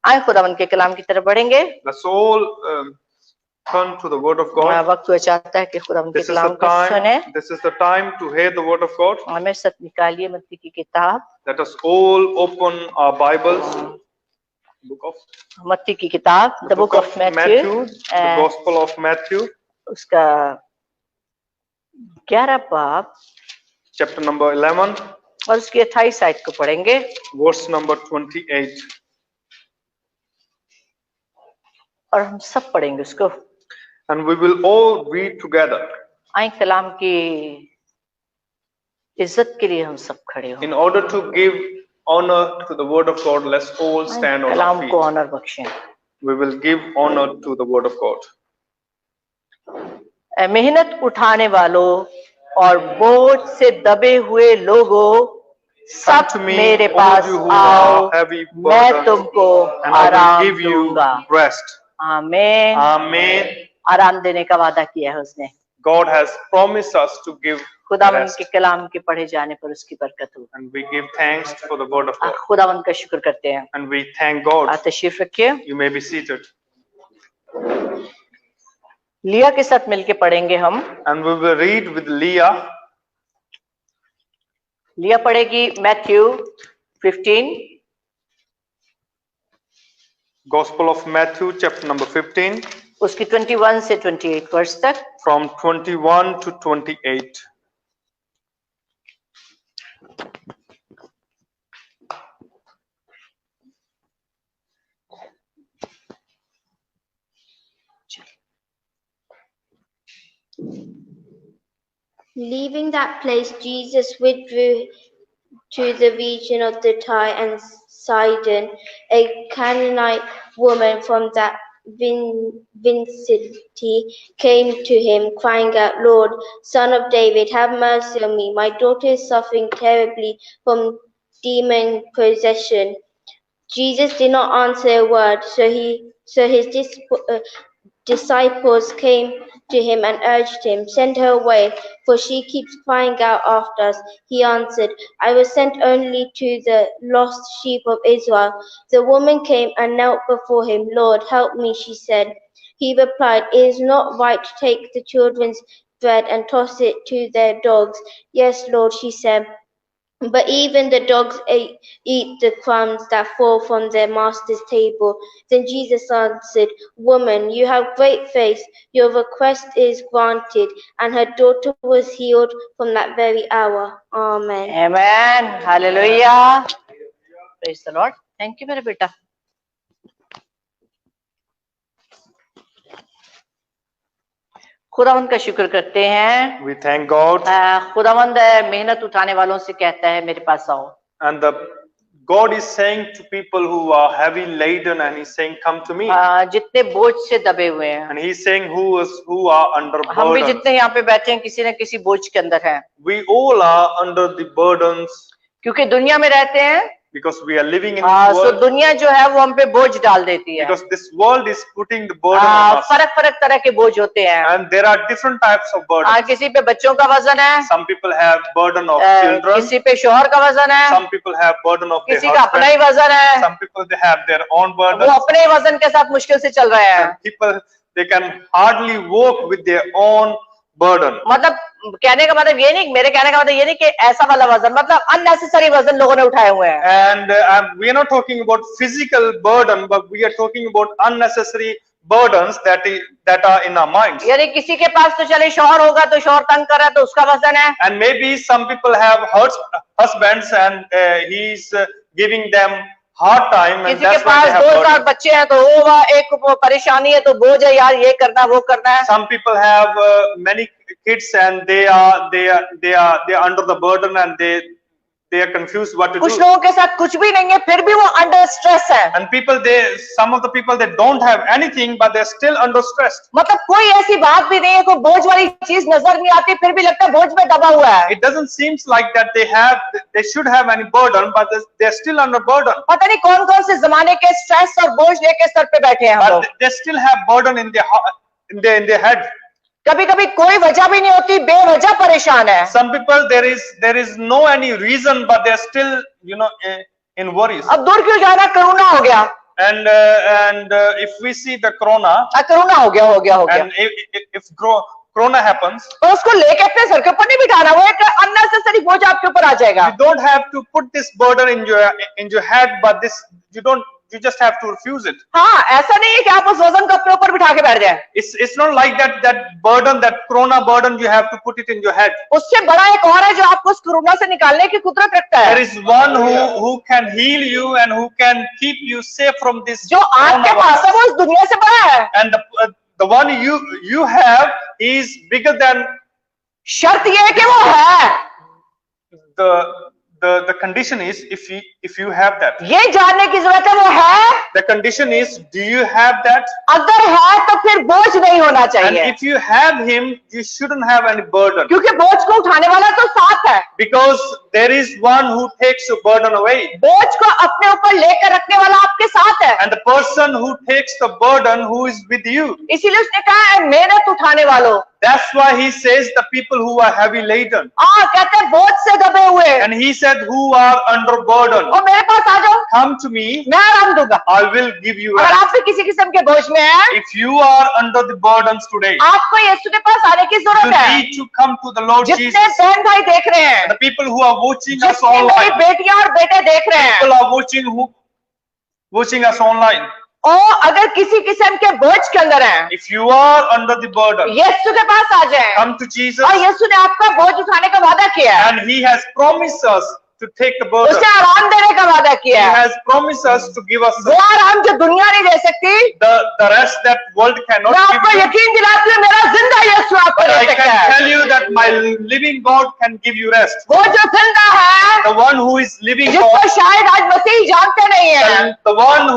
आए खुदावन के कलाम की तरफ बढ़ेंगे। Let's all turn to the word of God. वक्त हुआ चाहता है कि खुदावन के कलाम को सुने। This is the time to hear the word of God. हमें सब निकालिए मत्ती की किताब। Let us all open our Bibles. Book of मत्ती की किताब, the book of Matthew, the Gospel of Matthew. उसका 11 बाब, chapter number 11, और उसकी 28 आयत को पढ़ेंगे। verse number 28. और हम सब पढ़ेंगे उसको। And we will all read together. आए कलाम की इज्जत के लिए हम सब खड़े हो। In order to give honor to the word of God, let's all stand on our Kalam feet. को honour बख्शें। We will give honor to the word of God. मेहनत उठाने वालों और बोझ से दबे हुए लोगों, सब मेरे पास आओ, मैं तुमको आराम दूंगा। आमीन। Amen. आराम देने का वादा किया है उसने। God has promised us to give खुदावन rest. के कलाम के पढ़े जाने पर उसकी बरकत हो। And we give thanks for the word of God. खुदावन का शुक्र करते हैं। And we thank God. तशरीफ रखिए। You may be seated. लिया के साथ मिलके पढ़ेंगे हम। And we will read with Leah. लिया पढ़ेगी Matthew 15, Gospel of Matthew, chapter number 15. उसकी 21 से 28 वर्ष तक। From 21 to 28. Leaving that place, Jesus withdrew to the region of the Tyre and Sidon. A Canaanite woman from that vicinity came to him, crying out, "Lord, Son of David, have mercy on me. My daughter is suffering terribly from demon possession." Jesus did not answer a word, so his disciples came to him and urged him, "Send her away, for she keeps crying out after us." He answered, "I was sent only to the lost sheep of Israel." The woman came and knelt before him. "Lord, help me," she said. He replied, "It is not right to take the children's bread and toss it to their dogs." "Yes, Lord," she said, "but even the dogs eat the crumbs that fall from their master's table." Then Jesus answered, "Woman, you have great faith. Your request is granted." And her daughter was healed from that very hour. Amen. Amen. Hallelujah. Praise the Lord. Thank you मेरे बेटा। खुदावंद का शुक्र करते हैं। We thank God. खुदावंद मेहनत उठाने वालों से कहता है मेरे पास आओ। And God is saying to people who are heavy laden, and He's saying, "Come to me." जितने बोझ से दबे हुए हैं। And He's saying who are under burden. हम भी जितने यहाँ पे बैठे हैं किसी न किसी बोझ के अंदर हैं। We all are under the burdens. क्योंकि दुनिया में रहते हैं। Because we are living in this world. तो दुनिया जो है वो हम पे बोझ डाल देती है। Because this world is putting the burden on us. फर्क तरह के बोझ होते हैं। And there are different types of burdens. किसी पे बच्चों का वजन है। Some people have burden of children. किसी पे शौहर का वजन है। Some people have burden of their husband. किसी का अपना ही वजन है। Some people they have their own burden. वो अपने वजन के साथ मुश्किल से चल रहे हैं। People they can hardly walk with their own burden. मतलब कहने का मतलब ये नहीं, मेरे कहने का मतलब ये नहीं कि ऐसा वाला वजन, मतलब अननेसेसरी वजन लोगों ने उठाए हुए हैं। And we are not talking about physical burden, but we are talking about unnecessary burdens that are in our minds. यानी किसी के पास तो चले शौहर होगा तो शौहर तंग कर रहा है तो उसका वजन है। And maybe some people have husbands and he's giving them hard time, and that's why they have किसी के पास 2 बच्चे हैं तो वो एक परेशानी है तो बोझ है यार, ये करना वो करना है। Some people have many kids and they are under the burden and they are confused what to do. कुछ लोगों के साथ कुछ भी नहीं है फिर भी वो अंडर स्ट्रेस है। And some of the people they don't have anything but they're still under stress. मतलब कोई ऐसी बात भी नहीं है, कोई बोझ वाली चीज नजर नहीं आती फिर भी लगता है बोझ में दबा हुआ है। It doesn't seems like that they should have any burden, but they're still under burden. पता नहीं कौन कौन से जमाने के स्ट्रेस और बोझ लेके सर पे बैठे हैं हम लोग। But they still have burden in their head. कभी कभी कोई वजह भी नहीं होती, बेवजह परेशान है। Some people there is no any reason but they're still in worries. अब दूर क्यों जाना, कोरोना हो गया। And if we see the corona, corona हो गया and if corona happens, तो उसको लेके अपने सर के ऊपर नहीं बिठाना, वो एक अननेसेसरी बोझ आपके ऊपर आ जाएगा। you don't have to put this burden in your head, but this you just have to refuse it. हाँ, ऐसा नहीं है कि आप उस वजन को अपने ऊपर बिठा के बैठ जाए। It's not like that burden, that corona burden, you have to put it in your head. उससे बड़ा एक और है जो आपको उस कोरोना से निकालने की कुदरत रखता है। There is one who can heal you and who can keep you safe from this. जो आपके पास है वो इस दुनिया से बड़ा है। And the one you have is bigger than. शर्त ये है कि वो है। The condition is if you have that. ये जानने की जरूरत है वो है। The condition is, do you have that? अगर है तो फिर बोझ नहीं होना And चाहिए, if you have him, you shouldn't have any burden. क्योंकि बोझ को उठाने वाला तो साथ है। Because there is one who takes your burden away. बोझ को अपने ऊपर लेकर रखने वाला आपके साथ है। And the person who takes the burden, who is with you. इसीलिए उसने कहा है मेहनत उठाने वालों। That's why he says the people who are heavy laden. कहते हैं बोझ से दबे हुए, And he said, who are under burden, और मेरे पास आ जाओ, come to me, मैं आराम दूंगा। I will give you अगर rest. आप भी किसी किस्म के बोझ में हैं, If you are under the burdens today, आपको यीशु के पास आने की you जरूरत है। need to come to the Lord जितने Jesus. बहन भाई देख रहे हैं, The people who are watching us जितनी मेरी online, बेटियां और बेटे देख रहे हैं, people are watching us online. और अगर किसी किस्म के बोझ के अंदर हैं, If you are under the burden, यीशु के पास आ जाएं। come to Jesus, और यीशु ने आपका बोझ उठाने का वादा किया है, and he has promised us to take the burden. उसने आराम देने का वादा He किया है। has promised us to give us वो आराम जो दुनिया नहीं दे सकती, the rest that world cannot मैं give आपको you. यकीन दिलाती हूँ मेरा जिंदा यीशु आपको But दे I सकता can है। tell you that my living God can give you rest. वो जो जिंदा है, The one who is living जिसको God, शायद आज मसीह जानते नहीं है, and the one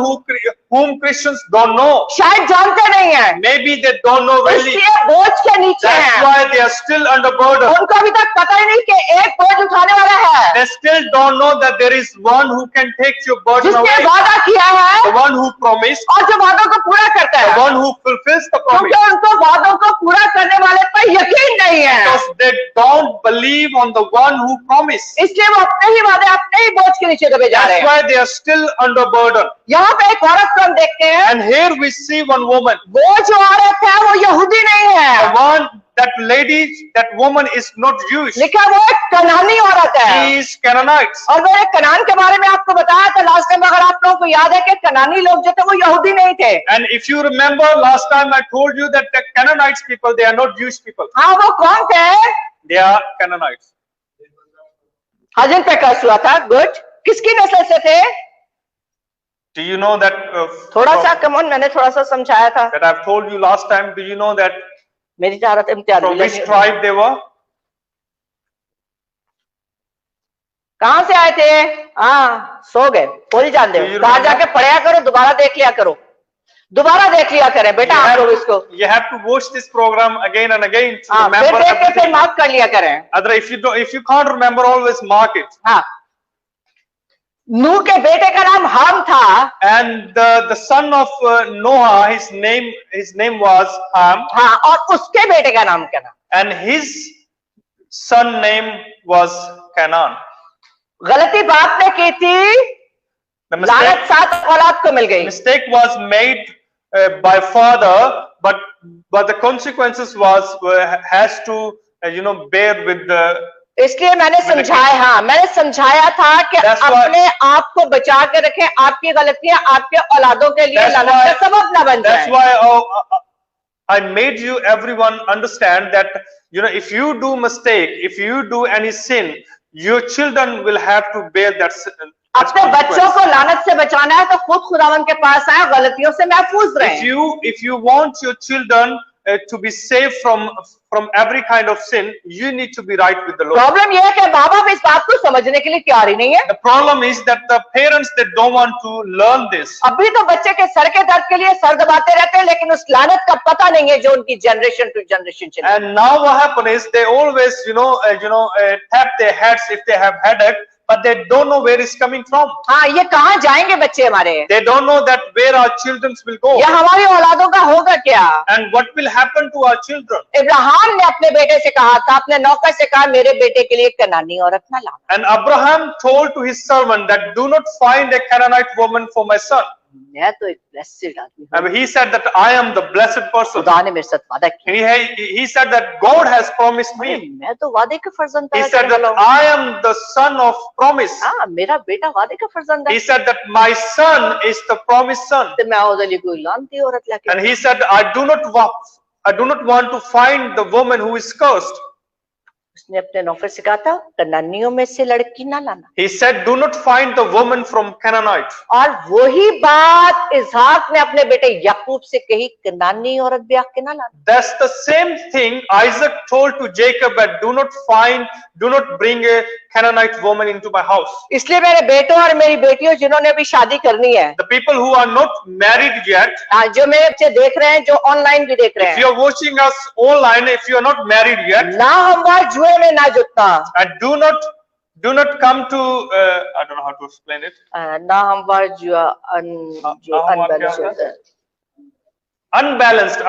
whom Christians don't know. शायद जानते नहीं है, Maybe they don't know really. इसलिए बोझ के नीचे That's हैं। why they are still under burden. उनको अभी तक पता ही नहीं कि एक बोझ उठाने वाला है, They still don't know that there is one who can take your burden जिसने away. वादा किया The है one who promised, और जो वादों को पूरा करता the है, one who fulfills the promise. क्योंकि उनको वादों को पूरा करने वाले पर यकीन नहीं है, Because they don't believe on the one who promised. इसलिए वो अपने ही वादे अपने ही बोझ के नीचे दबे जा रहे That's हैं। why they are still under burden. यहाँ पे एक औरत को हम देखते हैं, And here we see one woman. वो जो औरत है वो यहूदी नहीं The है, one, that lady, that woman is not Jewish. लिखा वो एक कनानी औरत है। She is Canaanites. और मैंने कनान के बारे में आपको बताया था लास्ट टाइम, अगर आप लोगों को याद है कि कनानी लोग जो थे वो यहूदी नहीं थे। And if you remember last time I told you that the Canaanites people, they are not Jewish people. हाँ, वो कौन थे? They are Canaanites. हाँ, जिन पे कर्ज हुआ था। गुड, किसकी नस्ल से थे? Do you know that? थोड़ा सा कमोन, मैंने थोड़ा सा समझाया था। That I've told you last time. Do you know that मेरी चाहत Imtiaz from which tribe they were? कहाँ से आए थे? हाँ, सो गए, भूल जानते हो। बाहर जाके पढ़ाया करो, दोबारा देख लिया करो, दोबारा देख लिया करें बेटा आप लोग इसको। You have to watch this program again and again to हाँ, फिर remember देख के फिर everything. मार्क कर लिया करें। Other, if you can't remember, always mark it. हाँ, नूह के बेटे का नाम हाम था। And the son of Noah, his name was Ham, हाँ, और उसके बेटे का नाम क्या था? and his son name was Canaan. गलती बाप ने की थी, The लानत सात औलाद को मिल गई। mistake was made by father, but the consequences was has to bear with the. इसलिए मैंने समझाया, हाँ मैंने समझाया था कि अपने आप को बचा के रखें, आपकी गलतियां आपके औलादों के लिए लानत का सबब न बन जाए। That's why I made you everyone understand that if you do mistake, if you do any sin, your children will have to bear that sin. अपने बच्चों को लानत से बचाना है तो खुद खुदावन के पास आए, गलतियों से महफूज रहें। If you want your children to be safe from every kind of sin, you need to be right with the Lord. Problem यह है कि माँ बाप इस बात को समझने के लिए तैयार ही नहीं है। The problem is that the parents, they don't want to learn this. अभी तो बच्चे के सर के दर्द के लिए सर दबाते रहते हैं, लेकिन उस लानत का पता नहीं है जो उनकी जनरेशन टू जनरेशन चली। And now what happens is they always tap their heads if they have headache, but they don't know where it's coming from. हाँ, ये कहाँ जाएंगे बच्चे हमारे? They don't know that where our children will go. या हमारी औलादों का होगा क्या? And what will happen to our children. Ibrahim ने अपने बेटे से कहा था, अपने नौकर से कहा, मेरे बेटे के लिए कनानी औरत ना ला। And Abraham told to his servant that do not find a Canaanite woman for my son. मैं तो एक ब्लेस्ड आदमी हूँ। And he said that I am the blessed person. खुदा ने मेरे साथ वादा किया। And he said that God has promised अरे, me. मैं तो वादे का फर्जंद He पैदा said करने that वाला हूँ। I am the son of promise. हाँ, मेरा बेटा वादे का फर्जंद है। He said that my son is the promised son. तो मैं उधर लिए कोई लानती औरत लाके, And he said, I do not want to find the woman who is cursed. उसने अपने नौकर से कहा था कनानियों में से लड़की ना लाना। He said, do not find the woman from Canaanite. और वही बात इसहाक ने अपने बेटे याकूब से कही, कनानी औरत ब्याह के ना लाना। That's the same thing Isaac told to Jacob, that do not bring a Canaanite woman into my house. इसलिए मेरे बेटों और मेरी बेटियों जिन्होंने अभी शादी करनी है, The people who are not married yet, जो मेरे बच्चे देख रहे हैं, जो ऑनलाइन भी देख रहे if हैं, you are watching us online, if you are not married yet, ना हमवार जुए में ना जुटना, and do not come to I don't know how to explain it. ना हमवार जुआ जो अनबैलेंस होता है, unbalanced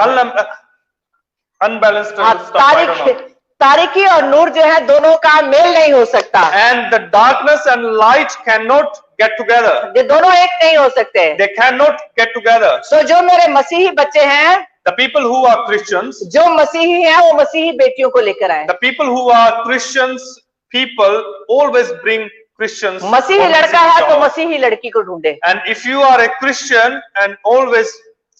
stuff, I don't know. तारीकी और नूर जो है दोनों का मेल नहीं हो सकता, And the darkness and light cannot get together. ये दोनों एक नहीं हो सकते। They cannot get together. सो जो मेरे मसीही बच्चे हैं, The people who are Christians, जो मसीही हैं, वो मसीही बेटियों को लेकर आए। the people who are Christians, people always bring Christians. मसीही लड़का है तो मसीही लड़की को ढूंढे, And if you are a Christian, and always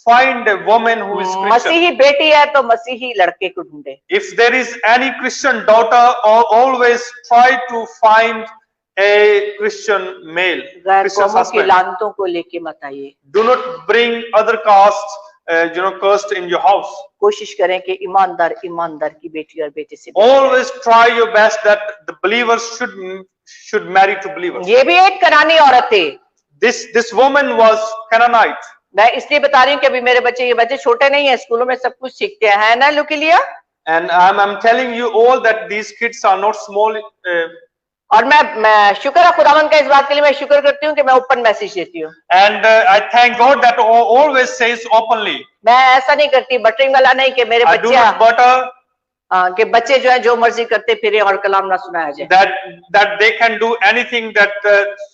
find a woman who is Christian. मसीही बेटी है तो मसीही लड़के को ढूंढे। If there is any Christian daughter, always try to find a Christian male, गैर Christian कौमों की husband. लानतों को लेके मत आइए। Do not bring other castes, cursed in your house. कोशिश करें कि ईमानदार की बेटी और बेटे से। Always try your best that the believers should marry to believers. ये भी एक कनानी औरत थी। This woman was Canaanite. मैं इसलिए बता रही हूँ कि अभी मेरे बच्चे, ये बच्चे छोटे नहीं है, स्कूलों में सब कुछ सीखते हैं, है ना लुकिलिया? And I'm telling you all that these kids are not small. और मैं शुक्र है खुदावंद का, इस बात के लिए मैं शुक्र करती हूँ कि मैं ओपन मैसेज देती हूँ। And I thank God that always says openly. मैं ऐसा नहीं करती, बटरिंग वाला नहीं कि मेरे I do बच्चे not butter. कि बच्चे जो है जो मर्जी करते फिरे और कलाम ना सुनाया जाए। That they can do anything that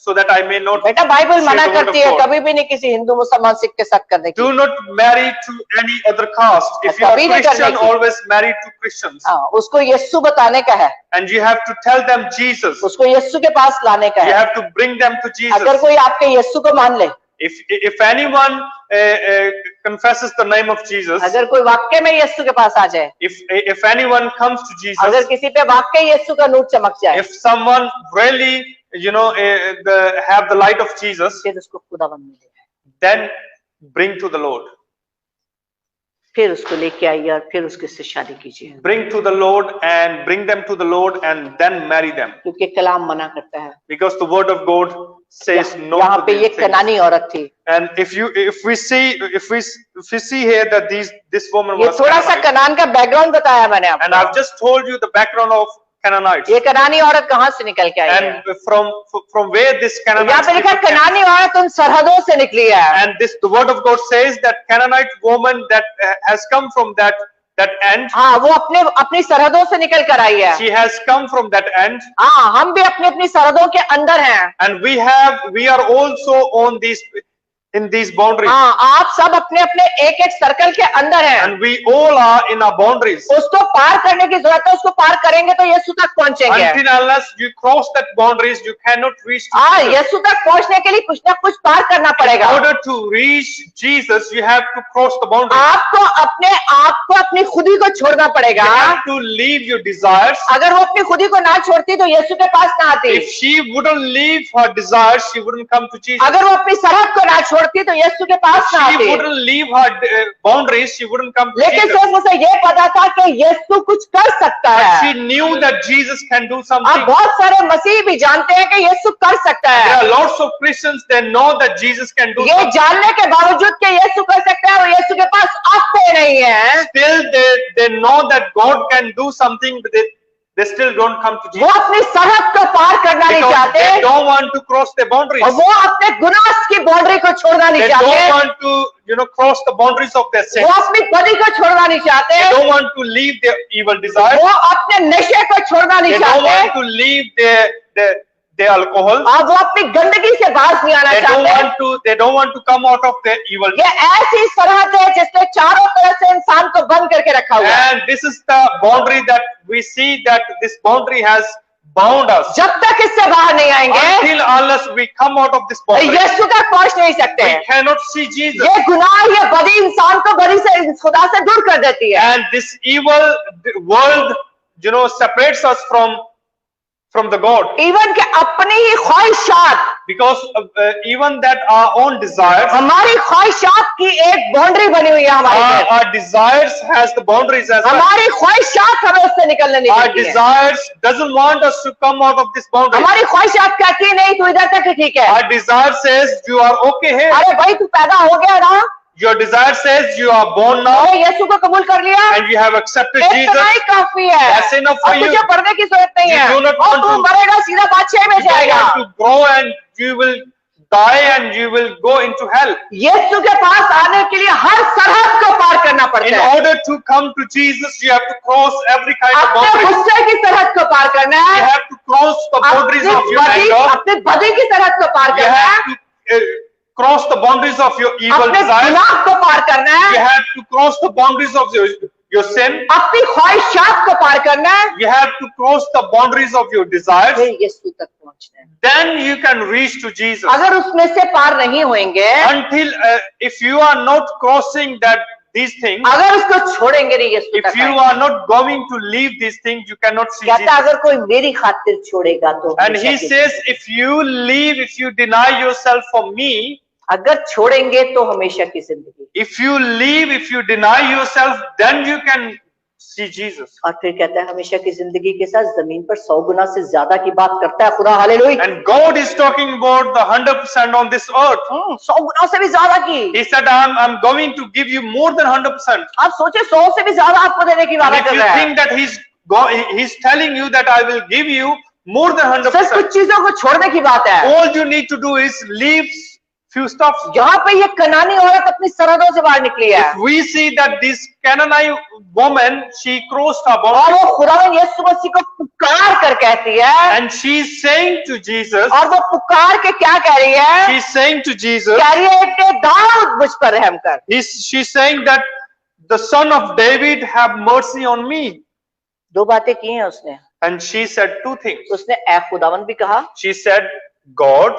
so that I may not. बेटा बाइबल say मना the word करती of है God. कभी भी नहीं किसी हिंदू मुसलमान सिख के साथ करने की। Do not marry to any other caste. If you are कभी नहीं Christian, करने की। always marry to Christians. हाँ, उसको यीशु बताने का है, And you have to tell them Jesus. उसको यीशु के पास लाने का You है। have to bring them to अगर Jesus. कोई आपके यीशु को मान ले, If anyone confesses the name of Jesus, अगर कोई वाक्य में यीशु के पास आ जाए, if anyone comes to अगर Jesus, किसी पे वाक्य यीशु का नूर चमक जाए, if someone really have the light of Jesus, फिर उसको खुदावंद मिलेगा, then bring to the Lord. फिर उसको लेके आइए और फिर उसके से शादी कीजिए, Bring to the Lord and bring them to the Lord and then marry them. क्योंकि कलाम मना करता है। Because the word of God says no यहाँ to पे ये these things. कनानी औरत थी, And if we see here that this woman ये was थोड़ा सा Canaanite, कनान का बैकग्राउंड बताया मैंने and आपको। I've just told you the background of Canaanites, ये कनानी औरत कहाँ से निकल के आई है? and from where this यहाँ Canaanite पे लिखा people came. कनानी औरत उन सरहदों से निकली है। And the word of God says that Canaanite woman that has come from that end, हाँ, वो अपनी सरहदों से निकल कर आई है। she has come from that end, हाँ, हम भी अपनी सरहदों के अंदर हैं। and we are also on in these boundaries, हाँ, आप सब अपने एक सर्कल के अंदर हैं। and we all are in our boundaries. उसको पार करने की जरूरत है, उसको पार करेंगे तो यीशु तक पहुंचेंगे। Until unless you cross that boundaries, you cannot reach to हाँ, Jesus. यीशु तक पहुंचने के लिए कुछ ना कुछ पार करना In पड़ेगा। order to reach Jesus, you have to cross the boundaries. आपको अपने आप को अपनी खुदी को छोड़ना You पड़ेगा। have to leave your desires. अगर वो अपनी खुदी को ना छोड़ती तो यीशु के पास ना आती। If she wouldn't leave her desires, she wouldn't come to Jesus. अगर वो अपनी सरहद को ना छोड़ती तो यीशु के पास ना She आती। wouldn't leave her boundaries, she wouldn't come to लेकिन Jesus. सिर्फ उसे ये पता था कि यीशु कुछ कर सकता है। She knew that Jesus can do अब something. बहुत सारे मसीह भी जानते हैं कि यीशु कर सकता There है। are lots of Christians, they know that Jesus can do ये something. जानने के बावजूद कि यीशु कर सकता है और यीशु के पास आते नहीं है, Still they know that God can do something, but they still don't come to वो Jesus. अपनी सरहद को पार करना नहीं Because चाहते they don't want to cross their boundaries. और वो अपने गुनाह की बाउंड्री को छोड़ना नहीं They चाहते, don't want to cross the boundaries of their sins. वो अपनी बदी को छोड़ना नहीं चाहते, They don't want to leave their evil desires. वो अपने नशे को छोड़ना नहीं They don't चाहते, want to leave their alcohol. और वो अपनी गंदगी से बाहर नहीं आना चाहते। They don't want to come out of their evil. ये ऐसी सरहद है जिसने चारों तरफ से इंसान को बंद करके रखा हुआ है। And this is the boundary that we see, that this boundary has bound us. जब तक इससे बाहर नहीं आएंगे, Until unless we come out of this boundary, यीशु तक पहुंच नहीं सकते। we cannot see Jesus. ये गुनाह, ये बदी इंसान को बदी से खुदा से दूर कर देती है। And this evil world, separates us from the God. Even के अपनी ही ख्वाहिशात, Because even that our own desires, हमारी ख्वाहिशात की एक बाउंड्री बनी हुई है हमारे अंदर। our desires has the boundaries as well. हमारी ख्वाहिशात हमें उससे निकलने नहीं Our देती है। desires doesn't want us to come out of this boundary. हमारी ख्वाहिशात कहती है नहीं, तू इधर तक ही ठीक है। Our desire says you are okay here. अरे भाई तू पैदा हो गया ना, Your desire says you are born now तूने यीशु को कबूल कर लिया, and you have accepted इतना Jesus. ही काफी है। That's enough for अब you. तुझे पढ़ने की जरूरत नहीं You है, do not और want तू to- मरेगा सीधा बादशाह में You जाएगा। want to grow and you will die and you will go into hell. यीशु के पास आने के लिए हर सरहद को पार करना In पड़ता है। order to come to Jesus, you have to cross every kind of अपने boundary. गुस्से की सरहद को पार करना You है, have to cross the boundaries of your anger. अपने बदी की सरहद को पार You करना है, have to cross the boundaries of your evil अपने desires. गुनाह को पार करना You है, have to cross the boundaries of your sin. अपनी ख्वाहिशात को पार करना है, You have to cross the boundaries of your desires. फिर यीशु तक पहुंचना है। Then you can reach to Jesus. अगर उसमें से पार नहीं होंगे, Until if you are not crossing these things, अगर उसको छोड़ेंगे नहीं यीशु if तक you आएंगे। are not going to leave these things, you cannot see कहता Jesus. अगर कोई मेरी खातिर छोड़ेगा तो And he हमेशा के says, if you leave, if you deny yourself for me, अगर छोड़ेंगे तो हमेशा की जिंदगी। if you leave, if you deny yourself, then you can see Jesus. और फिर कहता है हमेशा की जिंदगी के साथ जमीन पर 100 गुना से ज्यादा की बात करता है खुदा। Hallelujah. And God is talking about the 100% on this earth. 100 गुना से भी ज्यादा की। He said, I'm going to give you more than 100%. आप सोचे 100 से भी ज्यादा आपको देने की And वादा if कर you रहा है। think that he's telling you that I will give you more than सिर्फ 100%, कुछ चीजों को छोड़ने की बात है। all you need to do is leave few stuff. यहाँ पे ये कनानी औरत अपनी सरहदों से बाहर निकली है, If we see that this Canaanite woman, she crossed her और boundary वो खुदावंद यीशु मसीह को पुकार कर कहती है, and she's saying to Jesus, और वो पुकार के क्या कह रही है? she's saying to Jesus, कह रही है कि दाऊद मुझ पर रहम कर। she's saying that the son of David have mercy on me. दो बातें की हैं उसने। And she said two things. उसने ए खुदावंद भी कहा, She said God,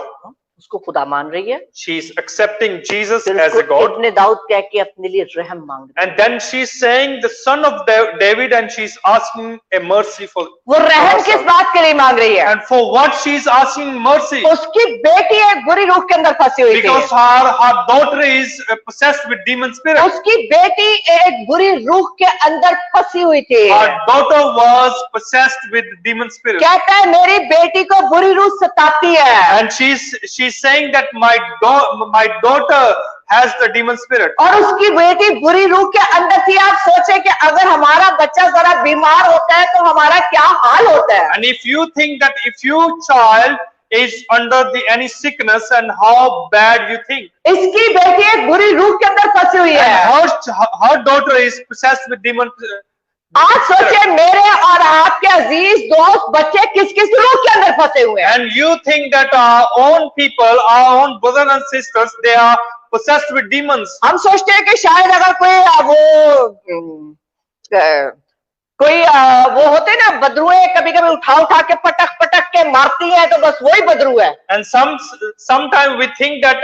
उसको खुदा मान रही है, she's accepting Jesus फिर as a उसको God. इब्ने दाऊद कह के अपने लिए रहम मांग रही है। And then she's saying the son of David, and she's asking a mercy for वो रहम herself. किस बात के लिए मांग रही है? And for what she's asking mercy? उसकी बेटी एक बुरी रूह के अंदर फंसी हुई थी। Because her daughter is possessed with demon spirit. उसकी बेटी एक बुरी रूह के अंदर फंसी हुई थी। Her daughter was possessed with demon spirit. कहता है मेरी बेटी को बुरी रूह सताती है, And she's saying that my daughter has the demon spirit. और उसकी बेटी बुरी रूह के अंदर थी। आप सोचे कि अगर हमारा बच्चा जरा बीमार होता है तो हमारा क्या हाल होता है? And if you think that if your child is under any sickness, and how bad you think. इसकी बेटी एक बुरी रूह के अंदर फंसी हुई है। And her daughter is possessed with demon. आज सोचिए मेरे और आपके अजीज दोस्त बच्चे किस किस रूह के अंदर फंसे हुए हैं। And you think that our own people, our own brothers and sisters, they are possessed with demons. हम सोचते हैं कि शायद अगर कोई वो होते ना बदरुए, कभी कभी उठा के पटक पटक के मारती हैं तो बस वही बदरू है। And sometimes we think that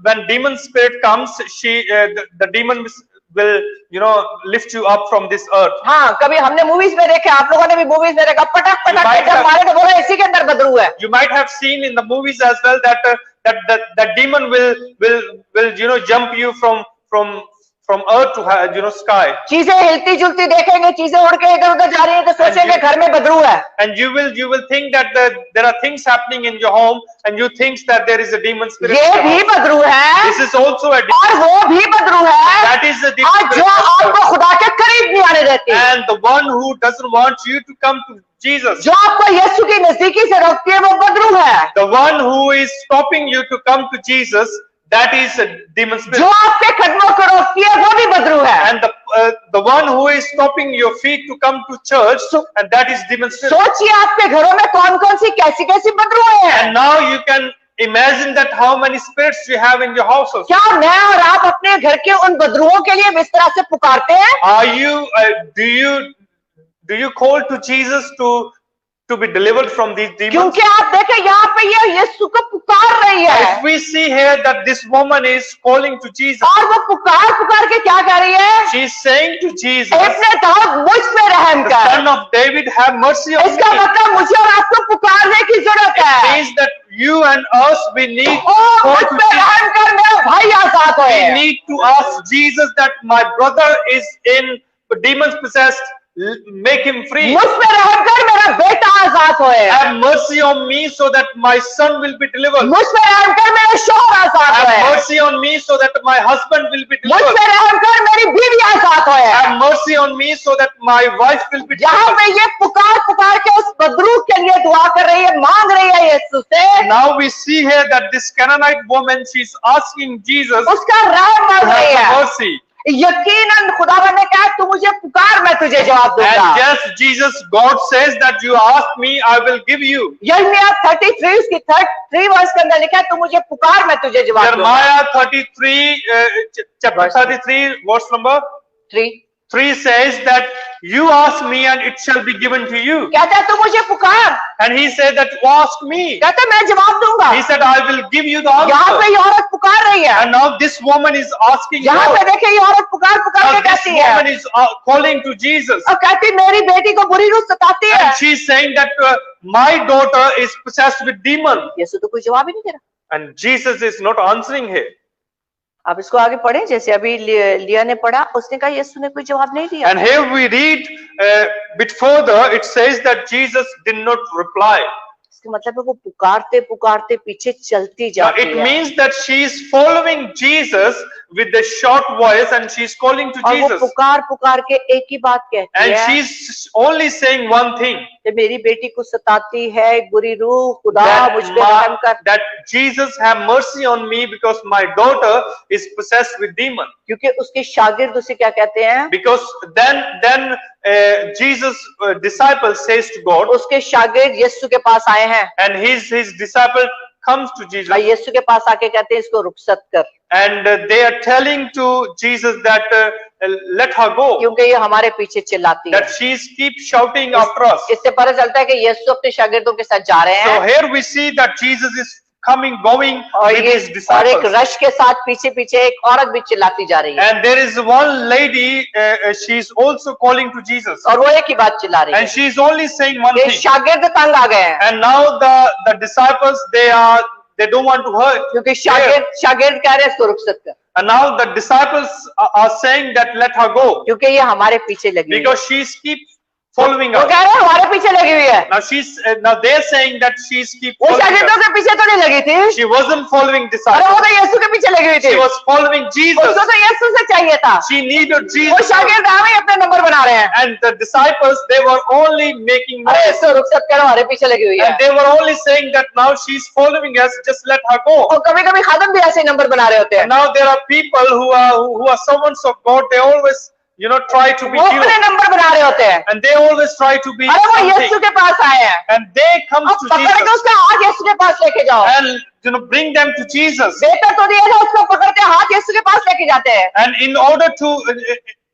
when demon spirit comes, the demon will lift you up from this earth. हाँ, कभी हमने मूवीज में देखे, आप लोगों ने भी मूवीज में देखा, पटक पटक के जब मारे तो बोला इसी के अंदर बदरू है। You might have seen in the movies as well that the demon will jump you from earth to sky. चीजें हिलती जुलती देखेंगे, चीजें उड़ के इधर उधर जा रही हैं तो सोचेंगे घर में बदरू है। And you will think that there are things happening in your home, and you think that there is a demon spirit. ये भी बदरू है, This is also a demon. और वो भी बदरू है, That is a demon और जो spirit. आपको खुदा के करीब नहीं आने देती, And the one who doesn't want you to come to Jesus, जो आपको यीशु की नजदीकी से रोकती है, वो बदरू है। the one who is stopping you to come to Jesus, that is a demon जो spirit. आपके कदमों को रोकती है वो भी बदरू है। And the one who is stopping your feet to come to church, and that is demon spirit. सोचिए आपके घरों में कौन कौन सी कैसी कैसी बदरुएं हैं। And now you can imagine that how many spirits you have in your houses. क्या मैं और आप अपने घर के उन बदरुओं के लिए इस तरह से पुकारते हैं? Are you do you call to Jesus to be delivered from these demons? क्योंकि आप देखें यहाँ पे ये यीशु को पुकार रही है If we see here that this woman is calling to Jesus, और वो पुकार के क्या कह रही है? she is saying to Jesus, अपने दाऊद मुझ पे रहम the कर। son of David, have mercy on इसका me. मतलब मुझे और आपको पुकारने की जरूरत It है। means that you and us, we need to O call मुझ to पे Jesus. रहम कर, मेरा भाई आजाद We होए। need to ask Jesus that my brother is in demons possessed, make him free. मुझ पे रहम कर, मेरा बेटा आजाद होए। Have mercy on me so that my son will be delivered. मुझ पे रहम कर, मेरा शौहर आजाद Have होए। mercy on me so that my husband will be मुझ delivered. पे रहम कर, मेरी बीवी आजाद होए। Have mercy on me so that my wife will be जहाँ delivered. पे ये पुकार के उस बदरू के लिए दुआ कर रही है, मांग रही है यीशु से, Now we see here that this Canaanite woman, she's asking Jesus to उसका रहम मांग रही have है। mercy. यकीनन खुदावन ने कहा तू मुझे पुकार, मैं तुझे जवाब दूंगा। And yes, Jesus, God says that you ask me, I will give you. यिर्मयाह 33 उसकी 3 वर्ष के अंदर लिखा है तू मुझे पुकार, मैं तुझे जवाब दूंगा। Jeremiah 33, chapter 33, verse number 3 says that you ask me and it shall be given to you. कहता है तू मुझे पुकार, And he said that you ask me. कहता है मैं जवाब दूंगा। He said, I will give you the यहाँ पे answer. ये औरत पुकार रही है। And now this woman is asking यहाँ पे God. देखिए ये औरत पुकार के Now this कहती है woman is calling to Jesus. और कहती मेरी बेटी को बुरी रूह सताती है। And she's saying that my daughter is possessed with demon. यीशु तो कोई जवाब ही नहीं दे रहा। And Jesus is not answering here. आप इसको आगे पढ़ें, जैसे अभी लिया ने पढ़ा, उसने कहा यीशु ने कोई जवाब नहीं दिया। And here we read bit further, it says that Jesus did not reply. इसका मतलब है वो पुकारते पुकारते पीछे चलती Now जाती it है means that she is following Jesus with the short voice and she is calling to और वो Jesus. पुकार के एक ही बात कहती And है she's only saying one thing. कि मेरी बेटी को सताती है एक बुरी रूह, खुदा मुझ पे रहम कर। That Jesus have mercy on me because my daughter is possessed with demon. क्योंकि उसके शागिर्द उसे क्या कहते हैं? Because then Jesus disciple says to God, उसके शागिर्द यीशु के पास आए हैं and his disciple comes to Jesus, और यीशु के पास आके कहते हैं इसको रुखसत कर, and they are telling to Jesus that let her go, क्योंकि ये हमारे पीछे चिल्लाती है। that she keeps shouting after us. इससे पता चलता है कि यीशु अपने शागिर्दों के साथ जा रहे So हैं here we see that Jesus is going और with ये his और एक disciples. रश के साथ पीछे पीछे एक औरत भी चिल्लाती जा रही है And there is one lady, she is also calling to Jesus. और वो एक ही बात चिल्ला रही है And she is only saying one कि thing. शागिर्द तंग आ गए हैं, And now the disciples, they don't want to hurt. क्योंकि शागिर्द कह रहे हैं इसको रुखसत कर, And now the disciples are saying that let her go क्योंकि ये हमारे पीछे लगी हुई है। because she keeps following वो us. कह रहे हैं हमारे पीछे लगी हुई है, Now they're saying that she's keep वो following शागिर्दों us. के पीछे तो नहीं लगी थी, She wasn't following अरे वो disciples. तो यीशु के पीछे लगी हुई थी, She was following Jesus. उसको तो यीशु से चाहिए था। She needed वो Jesus. शागिर्द हमें ही अपने नंबर बना रहे हैं, And the disciples, they were only making अरे noise. इसको रुखसत करो हमारे पीछे लगी हुई है। And they were only saying that now she's following us, just let her go. और कभी कभी खादम भी ऐसे ही नंबर बना रहे होते हैं, And now there are people who are servants of God. They always, try to be वो अपने healed. नंबर बना रहे होते हैं। And they always try to be अरे वो something. यीशु के पास आए हैं, And they come अब to पकड़ के Jesus उसका हाथ यीशु के पास लेके जाओ। and bring them to Jesus. बेहतर तो ये था उसको पकड़ते हाथ यीशु के पास लेके जाते हैं And in order to,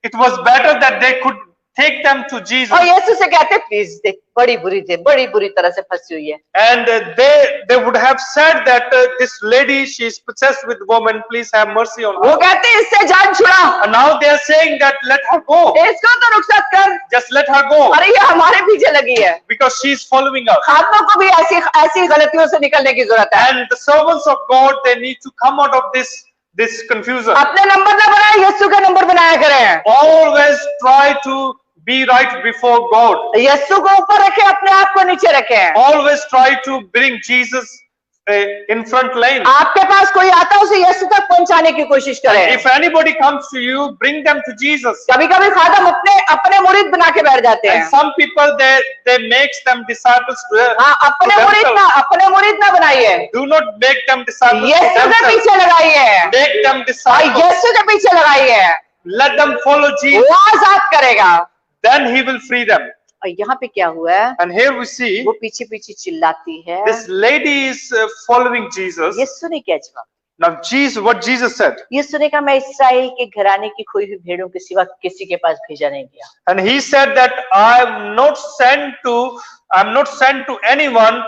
it was better that they could take them to Jesus. और यीशु से कहते प्लीज देख बड़ी बुरी तरह से फंसी हुई है। And they would have said that this lady, she is possessed with woman, please have mercy on वो her. कहते इससे जान छुड़ा, And now they are saying that let her go. इसको तो रुखसत कर, Just let her go अरे ये हमारे पीछे लगी है। because she is following us. खादमों को भी ऐसी गलतियों से निकलने की जरूरत है। And the servants of God, they need to come out of this confusion. अपने नंबर ना बनाए, यीशु का नंबर बनाया करें। Always try to be right before God. यीशु को ऊपर रखे, अपने आप को नीचे रखें। Always try to bring Jesus in front lane. आपके पास कोई आता है, उसे यीशु तक पहुंचाने की कोशिश करें। If anybody comes to you, bring them to Jesus. कभी कभी खादम अपने अपने मुरीद बना के बैठ जाते And हैं। some people they makes them disciples to हाँ, अपने मुरीद ना बनाइए, Do not make them disciples to यीशु के themselves. पीछे लगाइए, Make them और disciples. यीशु के पीछे लगाइए, Let them follow Jesus. वो आजाद करेगा। Then he will free them. और यहाँ पे क्या हुआ है, And here we see वो पीछे पीछे चिल्लाती है। this lady is following Jesus. यीशु ने क्या जवाब? Now Jesus, what Jesus said, यीशु ने कहा, मैं इस्राएल के घराने की खोई हुई भेड़ों के सिवा किसी के पास भेजा नहीं गया। and he said that I'm not sent to anyone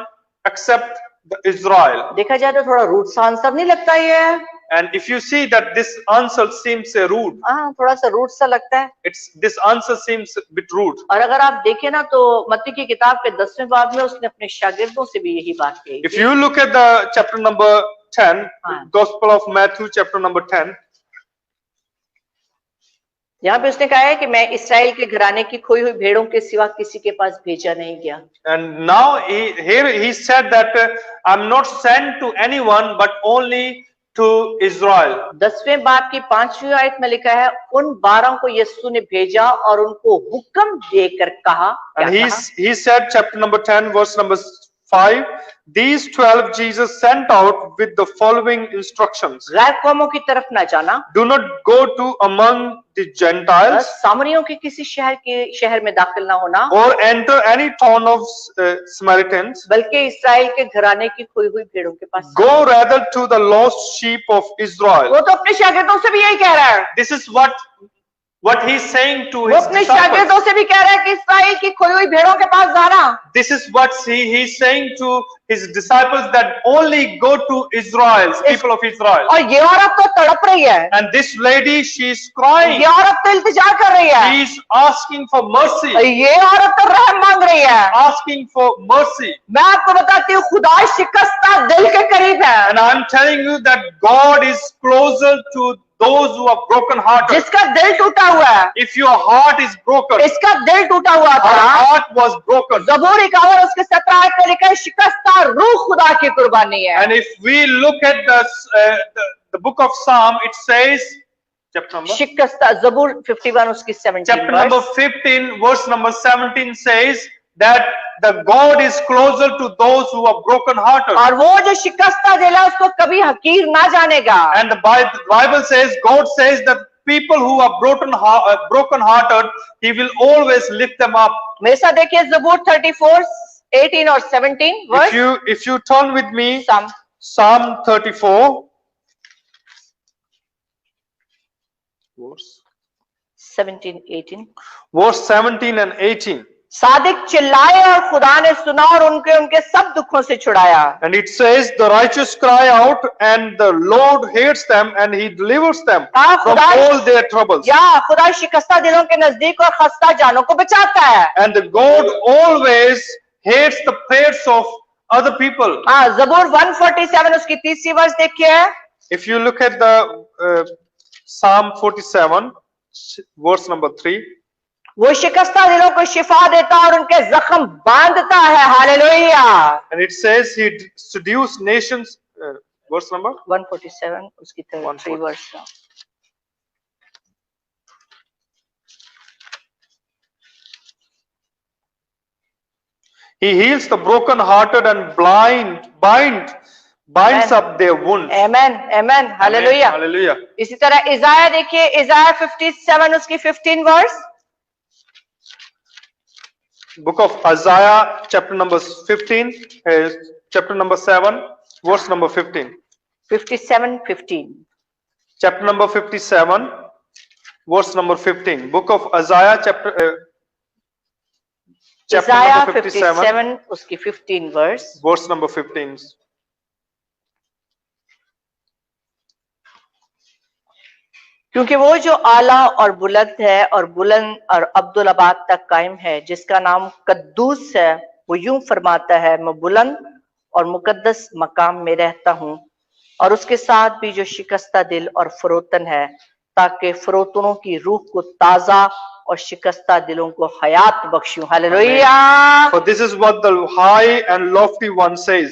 except the Israel. देखा जाए तो थोड़ा रूट सा आंसर नहीं लगता ये? And if you see that this answer seems rude, हाँ, थोड़ा सा रूट सा लगता है। this answer seems a bit rude. और अगर आप देखें ना तो मत्ती की किताब के 10वें बाब में उसने अपने शागिर्दों से भी यही बात कही। If you look at the chapter number 10, Gospel of Matthew, chapter number 10, यहाँ पे उसने कहा है कि मैं इस्राएल के घराने की खोई हुई भेड़ों के सिवा किसी के पास भेजा नहीं गया। and now here he said that I'm not sent to anyone but only to Israel. 10वें बाब की 5वीं आयत में लिखा है, उन 12 को यीशु ने भेजा और उनको हुक्म देकर कहा, क्या And कहा? he said, chapter number 10, verse number 5, these 12 Jesus sent out with the following instructions. गैर कौमों की तरफ न जाना, Do not go to among the Gentiles सामरियों के किसी शहर में दाखिल ना होना, or enter any town of Samaritans. बल्कि इस्राएल के घराने की खोई हुई भेड़ों के पास। Go rather to the lost sheep of Israel. वो तो अपने शागिर्दों से भी यही कह रहा है। This is what he's saying to वो his अपने disciples. शागिर्दों से भी कह रहा है कि इस्राएल की खोई हुई भेड़ों के पास जाना। This is what he's saying to his disciples, that only go to Israel, people of Israel. और ये औरत तो तड़प रही है, And this lady, she is crying. ये औरत तो इल्तिजा कर रही है, She is asking for mercy. ये औरत तो रहम मांग रही है। Asking for mercy. मैं आपको बताती हूँ, खुदा शिकस्ता दिल के करीब है। And I'm telling you that God is closer to those who are broken hearted. जिसका दिल टूटा हुआ है, If your heart is broken, इसका दिल टूटा हुआ her था। heart was broken. ज़बूर 51 उसके 17 आयत में लिखा है, शिकस्ता रूह खुदा की कुर्बानी है। And if we look at the book of Psalm, it says, chapter number? शिकस्ता, ज़बूर 51 उसकी 17 Chapter number 15, verse number 17 says that the God is closer to those who are broken hearted. और वो जो शिकस्ता दिल है उसको कभी हकीर ना जानेगा। And the Bible says, God says that people who are broken hearted, He will always lift them up. मेरे साथ देखिए ज़बूर 34 18 और 17 verse. If you turn with me, Psalm Psalm 34, verse 17 18। 17 and 18. Sadiq चिल्लाए और खुदा ने सुना और उनके सब दुखों से छुड़ाया। And it says, the righteous cry out, and the Lord hears them, and He delivers them from all their troubles. या खुदा शिकस्ता दिलों के नजदीक और खस्ता जानों को बचाता है। And the God always hears the prayers of other people. हाँ, ज़बूर 147 उसकी 30वीं वर्स देखिए। If you look at the Psalm 47, verse number 3, वो शिकस्ता दिलों को शिफा देता और उनके जख्म बांधता है। Hallelujah. and it says He seduced nations. Verse number 147 उसकी 3 verse. He heals the broken-hearted and binds up their wounds. Amen amen hallelujah. Hallelujah. इसी तरह इज़ाया देखिए, इज़ाया 57 उसकी 15 verse. Book of Isaiah, chapter number 15, chapter number 7, verse number 15. 57:15। Chapter number 57, verse number 15. Book of Isaiah, chapter इज़ाया number 57, 57 उसकी 15 verse. verse number 15. क्योंकि वो जो आला और बुलंद है और बुलंद और अब्दुल आबाद तक कायम है, जिसका नाम कद्दूस है, वो यूं फरमाता है, मैं बुलंद और मुकद्दस मकाम में रहता हूं और उसके साथ भी जो शिकस्ता दिल और फरोतन है, ताकि फरोतनों की रूह को ताजा और शिकस्ता दिलों को हयात बख्शूं। Hallelujah. For this is what the high and lofty one says.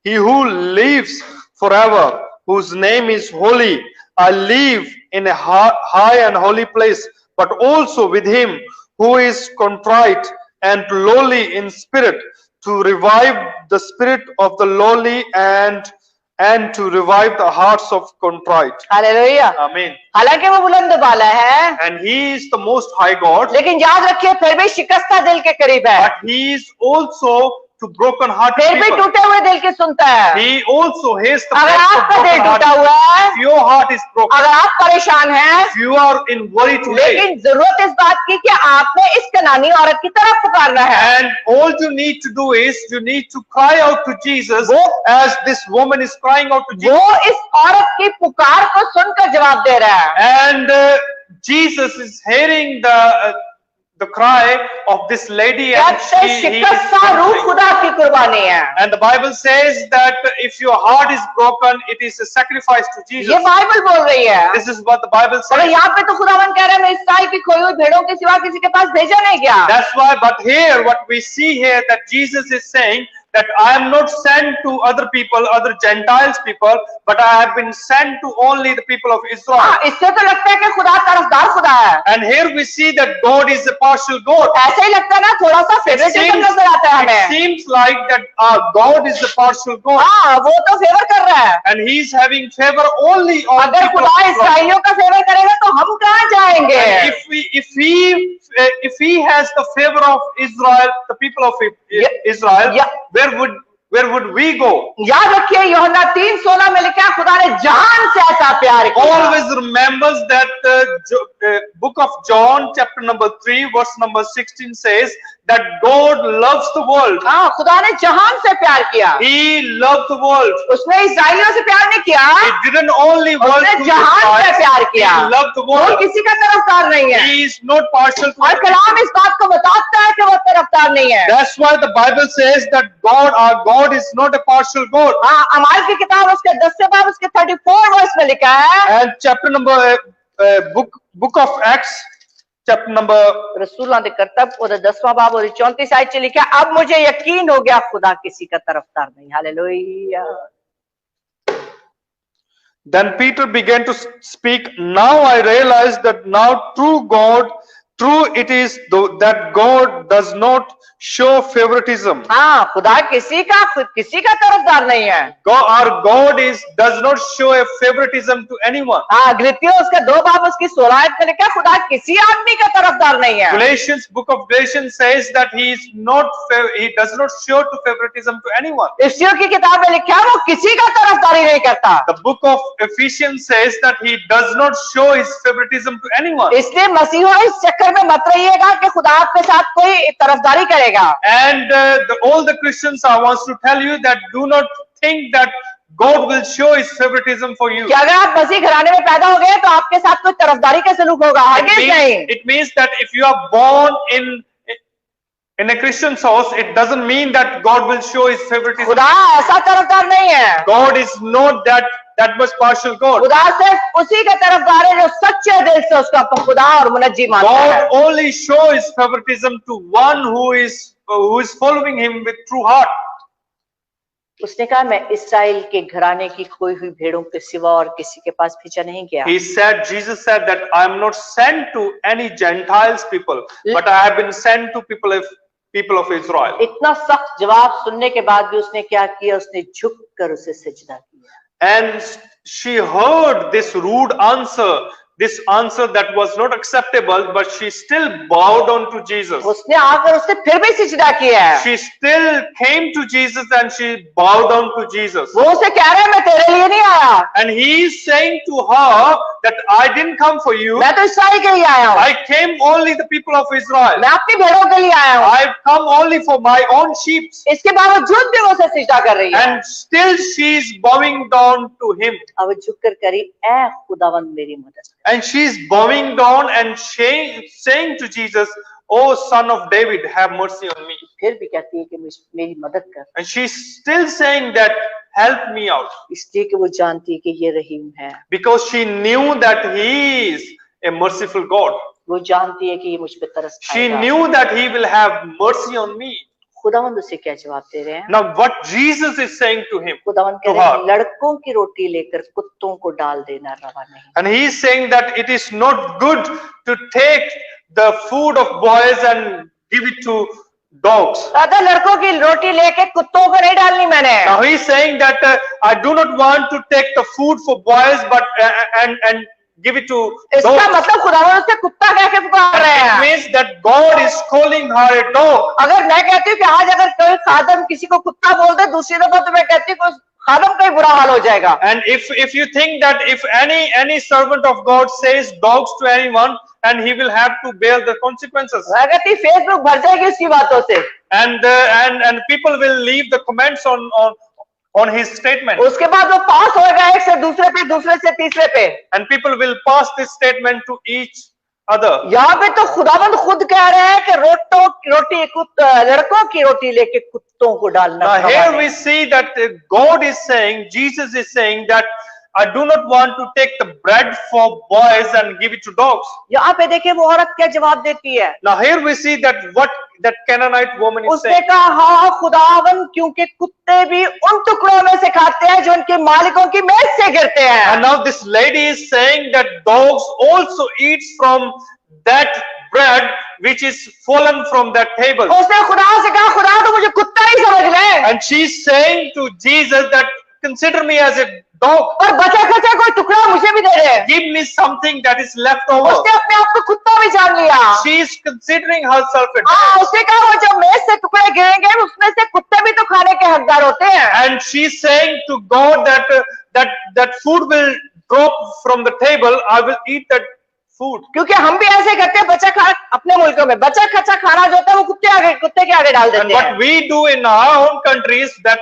he who lives forever, whose name is holy. I live in a high and holy place, but also with him who is contrite and lowly in spirit, to revive the spirit of the lowly and to revive the hearts of contrite. Hallelujah. Amen. हालांकि वो बुलंद वाला है, And he is the most high God, लेकिन याद रखिए फिर भी शिकस्ता दिल के करीब है, but he is also to broken hearted फिर भी people. टूटे हुए दिल की सुनता है। He also hates the अगर breast of आपका दिल broken टूटा hearted. हुआ है, If your heart is broken, अगर आप परेशान हैं, if you are in worry today, लेकिन जरूरत इस बात की कि आपने इस कनानी औरत की तरफ पुकारना है। and all you need to do is you need to cry out to Jesus as this woman is crying out to Jesus. वो इस औरत की पुकार को सुनकर जवाब दे रहा है। And Jesus is hearing the cry of this lady, and कहते he is शिकस्ता रूह suffering. खुदा की कुर्बानी है। And the Bible says that if your heart is broken, it is a sacrifice to Jesus. ये बाइबल बोल रही है। This is what the Bible और says. यहाँ पे तो खुदावन कह रहा है मैं इसराइल की खोई हुई भेड़ों के सिवा किसी के पास भेजा नहीं गया। That's why, but here what we see here that Jesus is saying that I am not sent to other people, other Gentiles people, but I have been sent to only the people of Israel. हाँ, इससे तो लगता है कि खुदा तरफदार खुदा है। And here we see that God is a partial God. ऐसे ही लगता है ना, थोड़ा सा फेवरेटिज्म नजर आता है It हमें। seems like that God is a partial God, हाँ, वो तो फेवर कर रहा है। and He is having favor only on अगर people खुदा of Israel. इसराइलियों का फेवर करेगा तो हम कहाँ जाएंगे? And if He has the favor of Israel, the people of Israel, Yeah. where would we go? याद रखिए यूहन्ना 3:16 में लिखा है खुदा ने जहान से ऐसा प्यार किया। Always remembers that book of John, chapter number 3, verse number 16 says that God loves the world. हाँ, खुदा ने जहान से प्यार किया। He loved the world. उसने इसराइलियों से प्यार नहीं किया, He didn't only world उसने to जहान से Israel, प्यार किया। He loved the वो world. किसी का तरफदार नहीं है। He is not partial to और everything. कलाम इस बात को बताता है कि वो तरफदार नहीं है। That's why the Bible says that our God is not a partial God. हाँ, अमाल की किताब उसके 10 बाब उसके 34 वर्ष में लिखा है। And chapter number book of Acts, chapter number रसूलां दे करतब और 10वां बाब और 34 आयत में लिखा है, अब मुझे यकीन हो गया खुदा किसी का तरफदार नहीं। Hallelujah. Then Peter began to speak. Now I realize that now true it is that God does not show favoritism. हाँ, खुदा किसी का तरफदार नहीं है। Our God does not show a favoritism to anyone. हाँ, गलतियों उसका 2 बाब उसकी 16 आयत में लिखा है, खुदा किसी आदमी का तरफदार नहीं है। Galatians, book of Galatians says that he does not show to favoritism to anyone. इफ्सियों की किताब में लिखा है वो किसी का तरफदारी नहीं करता। The book of Ephesians says that he does not show his favoritism to anyone. इसलिए मसीहों इस चक्कर में मत रहिएगा कि खुदा आपके साथ कोई तरफदारी करेगा। And all the Christians wants to tell you that do not think that God will show his favoritism for you. कि अगर आप मसीह घराने में पैदा हो गए तो आपके साथ कोई तरफदारी का सलूक होगा, हरगिज़ नहीं। It means that if you are born in a Christian's house, it doesn't mean that God will show his favoritism. खुदा ऐसा तरफदार नहीं है। God is not that much partial God. खुदा सिर्फ उसी का तरफदार है जो सच्चे दिल से उसका खुदा और मुनज्जी मानता है। God only shows his favoritism to one who is following him with true heart. उसने कहा मैं इस्राएल के घराने की खोई हुई भेड़ों के सिवा और किसी के पास भेजा नहीं गया। Jesus said that I am not sent to any Gentiles people, but I have been sent to people of Israel. इतना सख्त जवाब सुनने के बाद भी उसने क्या किया, उसने झुक कर उसे सजदा किया। And she heard this rude answer, this answer that was not acceptable, but she still bowed down to Jesus. उसने आकर उससे फिर भी सजदा किया है। She still came to Jesus and she bowed down to Jesus. वो उसे कह रहा है मैं तेरे लिए नहीं आया, And he is saying to her that I didn't come for you. मैं तो इस्राएल के लिए आया हूँ, I came only the people of Israel. मैं अपनी भेड़ों के लिए आया हूँ। I've come only for my own sheep. इसके बावजूद भी वो उसे सजदा कर रही है। And still she is bowing down to him. अब वो झुक कर करी, ऐ खुदावंद मेरी मदद। And she is bowing down and saying to Jesus, "Oh Son of David, have mercy on me." फिर भी कहती है कि मेरी मदद कर, And she's still saying that, "Help me out," इसलिए कि वो जानती है कि ये रहीम है। because she knew that he is a merciful God. वो जानती है कि ये मुझ पे तरस She खाएगा। knew that he will have mercy on me. खुदावंद उसे क्या जवाब दे रहे हैं? Now what Jesus is saying to him, खुदावंद कह to रहे हैं, her. लड़कों की रोटी लेकर कुत्तों को डाल देना रवा नहीं। And he is saying that it is not good to take the food of boys and give it to dogs. दादा, लड़कों की रोटी लेके कुत्तों को नहीं डालनी मैंने। Now he is saying that I do not want to take the food for boys, but and give it to इसका dogs. मतलब खुदावंद उससे कुत्ता कह के पुकार रहे It हैं। means that God is calling her a dog. अगर मैं कहती हूँ कि आज अगर कोई खादम किसी को कुत्ता बोल दे, दूसरी दफा तो मैं कहती हूँ खादम का ही बुरा हाल हो जाएगा। And if you think that if any servant of God says dogs to anyone, and he will have to bear the consequences. मैं कहती फेसबुक भर जाएगी उसकी बातों से। And people will leave the comments on his statement. उसके बाद वो पास होएगा एक से दूसरे पे, दूसरे से तीसरे पे। And people will pass this statement to each other. यहाँ पे तो खुदाबंद खुद कह रहे हैं कि लड़कों की रोटी लेके कुत्तों को डालना। Now here we see that God is saying, Jesus is saying that I do not want to take the bread for boys and give it to dogs. यहाँ पे देखिए वो औरत क्या जवाब देती है। Now here we see that what that Canaanite woman is उसने saying. कहा, हाँ खुदावन, क्योंकि कुत्ते भी उन टुकड़ों में से खाते हैं जो उनके मालिकों की मेज से गिरते हैं। And now this lady is saying that dogs also eat from that bread which is fallen from that table. उसने खुदा से कहा, खुदा तो मुझे कुत्ता ही समझ ले। And she's saying to Jesus that consider me as a dog. और बचा खचा कोई टुकड़ा मुझे भी दे दे। Give me something that is left over. उसने अपने आप को कुत्ता भी जान लिया। She is considering herself a dog. हाँ, उसने कहा वो जब मेज से टुकड़े गिरेंगे उसमें से कुत्ते भी तो खाने के हकदार होते हैं। And she's saying to God that food will drop from the table. I will eat that food. क्योंकि हम भी ऐसे करते हैं, बचा खा अपने मुल्कों में बचा खचा खाना जो होता है वो कुत्ते के आगे डाल And देते what हैं। we do in our own countries that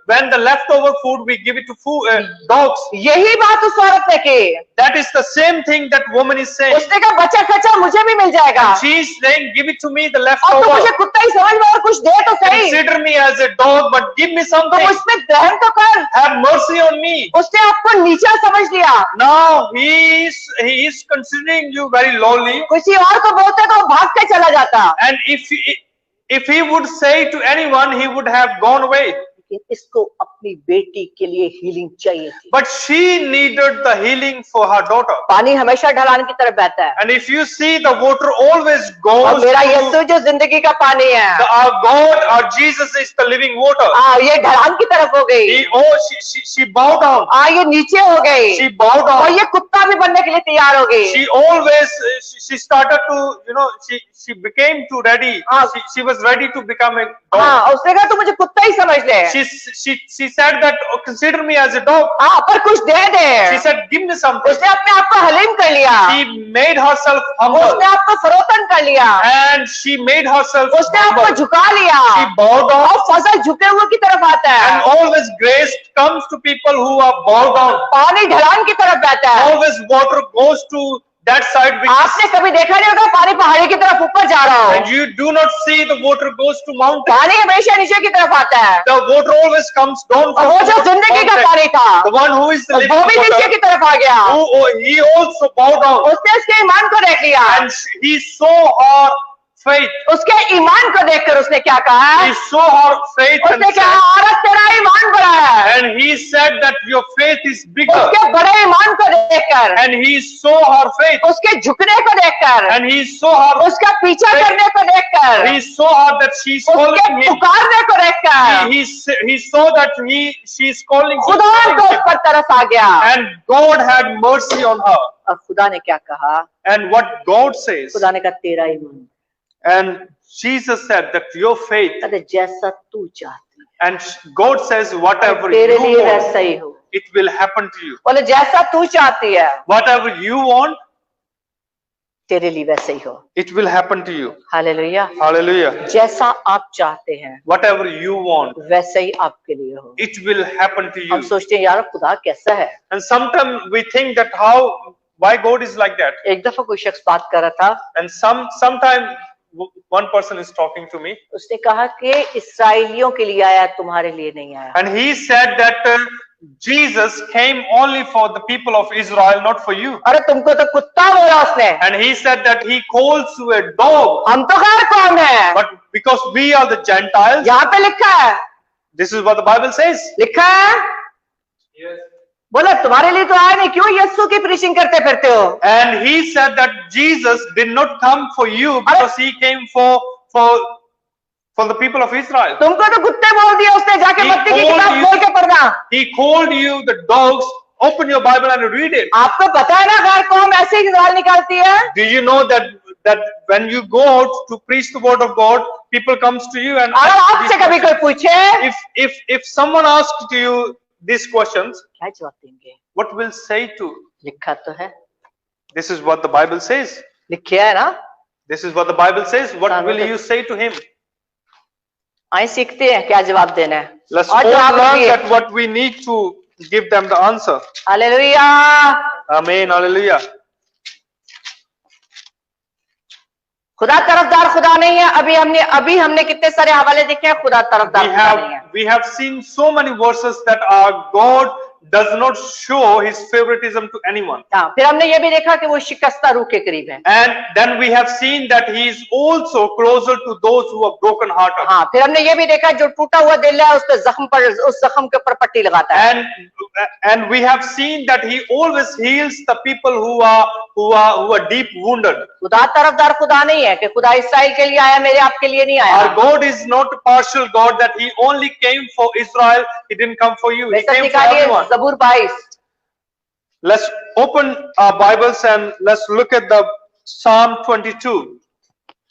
when the leftover food we give it to dogs. यही बात उस औरत ने की। That is the same thing that woman is saying. उसने कहा बचा खचा मुझे भी मिल जाएगा। She is saying, give it to me the अब तो leftover. मुझे कुत्ता ही समझ में और कुछ दे तो सही। Consider me as a dog, but give me तो something. उसमें रहम तो कर। Have mercy on me. उसने आपको नीचा समझ लिया। Now he is considering you very lowly. किसी और को बोलते तो वो भाग के चला जाता। And if he would say to anyone, he would have gone away. लेकिन इसको अपनी बेटी के लिए हीलिंग चाहिए थी। But she needed the healing for her daughter. पानी हमेशा ढलान की तरफ बहता है। And if you see, the water always और goes मेरा to यीशु जो जिंदगी का पानी है, our God, our Jesus is the living water. ये ढलान की तरफ हो गई। She bowed down. ये नीचे हो गई। She bowed और down. ये कुत्ता भी बनने के लिए तैयार हो गई। She started to, she became too ready. She was ready to become a dog. हाँ, उसने कहा तू मुझे कुत्ता ही समझ ले। She said that, oh, consider me as a dog. पर कुछ दे दे। She said, give me something. उसने अपने आप को हलीम कर लिया। She made herself humble. उसने आपको फरोतन कर लिया। And she made herself उसने आपको humble. झुका लिया। She bowed down. और फजल झुके हुए की तरफ आता है। And always grace comes to people who are bowed down. पानी ढलान की तरफ बहता है। Always water goes to that side which आपने कभी देखा नहीं होगा पानी पहाड़ी की तरफ ऊपर जा रहा हो। and you do not see the water goes to mountain. पानी हमेशा नीचे की तरफ आता है। The water always comes down और from वो जो जिंदगी का mountain. पानी था, The one who is the living वो भी नीचे water, की तरफ आ गया। he also bowed down. उसने उसके ईमान को देख लिया। And he saw her faith. उसके ईमान को देखकर उसने क्या कहा? He saw her faith and उसने कहा said, औरत तेरा ईमान बड़ा है। and he said that your faith is bigger. उसके बड़े ईमान को देखकर, And he saw her faith. उसके झुकने को देखकर, And he saw her. उसका पीछा करने को देखकर, He saw her that she is उसके calling him. पुकारने को देखकर He saw that she is calling him. खुदा को उस पर तरस आ गया। And God had mercy on her. और खुदा ने क्या कहा? And what God says, खुदा ने कहा तेरा ईमान, and Jesus said that your faith, कहते जैसा तू चाहती है and God says whatever तेरे you लिए वैसा want, ही हो। it will happen to you. बोले जैसा तू चाहती है Whatever you want, तेरे लिए वैसा ही हो। it will happen to you. Hallelujah. Hallelujah. जैसा आप चाहते हैं Whatever you want, वैसा ही आपके लिए हो। it will happen to हम you. सोचते हैं यार खुदा कैसा है। And sometimes we think that why God is like that. एक दफा कोई शख्स बात कर रहा था, And sometimes one person is talking to me, उसने कहा कि इस्राएलियों के लिए आया, तुम्हारे लिए नहीं आया। and he said that Jesus came only for the people of Israel, not for you. अरे तुमको तो कुत्ता बोला उसने, And he said that he calls you a dog. हम तो गैर कौम है, But because we are the Gentiles, यहाँ पे लिखा है, this is what the Bible says. लिखा है, बोला तुम्हारे लिए तो आया नहीं, क्यों यीशु की प्रीचिंग करते फिरते हो? And he said that Jesus did not come for you because he came for the people of Israel. तुमको तो कुत्ते बोल दिया उसने, जाके He मत्ती की called किताब you- खोल के पढ़ना। He called you the dogs. Open your Bible and read it. आपको पता है ना गैर कौम ऐसे ही सवाल निकालती है? Do you know that when you go out to preach the word of God, people comes to you and अगर आपसे कभी कोई पूछे if someone asks to you these questions, क्या जवाब देंगे? what will say to? लिखा तो है, This is what the Bible says. लिखा है ना? This is what the Bible says. What हाँ, will तो- you say to him? आए सीखते हैं क्या जवाब देना है। Let's और all जवाब learn दिए। that what we need to give them the answer. Hallelujah. Amen. Hallelujah. खुदा तरफदार खुदा नहीं है। अभी हमने कितने सारे हवाले देखे हैं, खुदा तरफदार खुदा नहीं है। We have seen so many verses that our God does not show his favoritism to anyone. हाँ, फिर हमने ये भी देखा कि वो शिकस्ता रूह के करीब है। And then we have seen that he is also closer to those who are broken hearted. हाँ, फिर हमने ये भी देखा जो टूटा हुआ दिल है उस जख्म पर, उस जख्म के ऊपर पट्टी लगाता है। And we have seen that he always heals the people who are deep wounded. खुदा तरफदार खुदा नहीं है कि खुदा इस्राएल के लिए आया, मेरे आपके लिए नहीं आया। Our God is not a partial God that he only came for Israel, he didn't come for you, he सब came for निकालिए everyone. ज़बूर 22। Let's open our Bibles and let's look at the Psalm 22.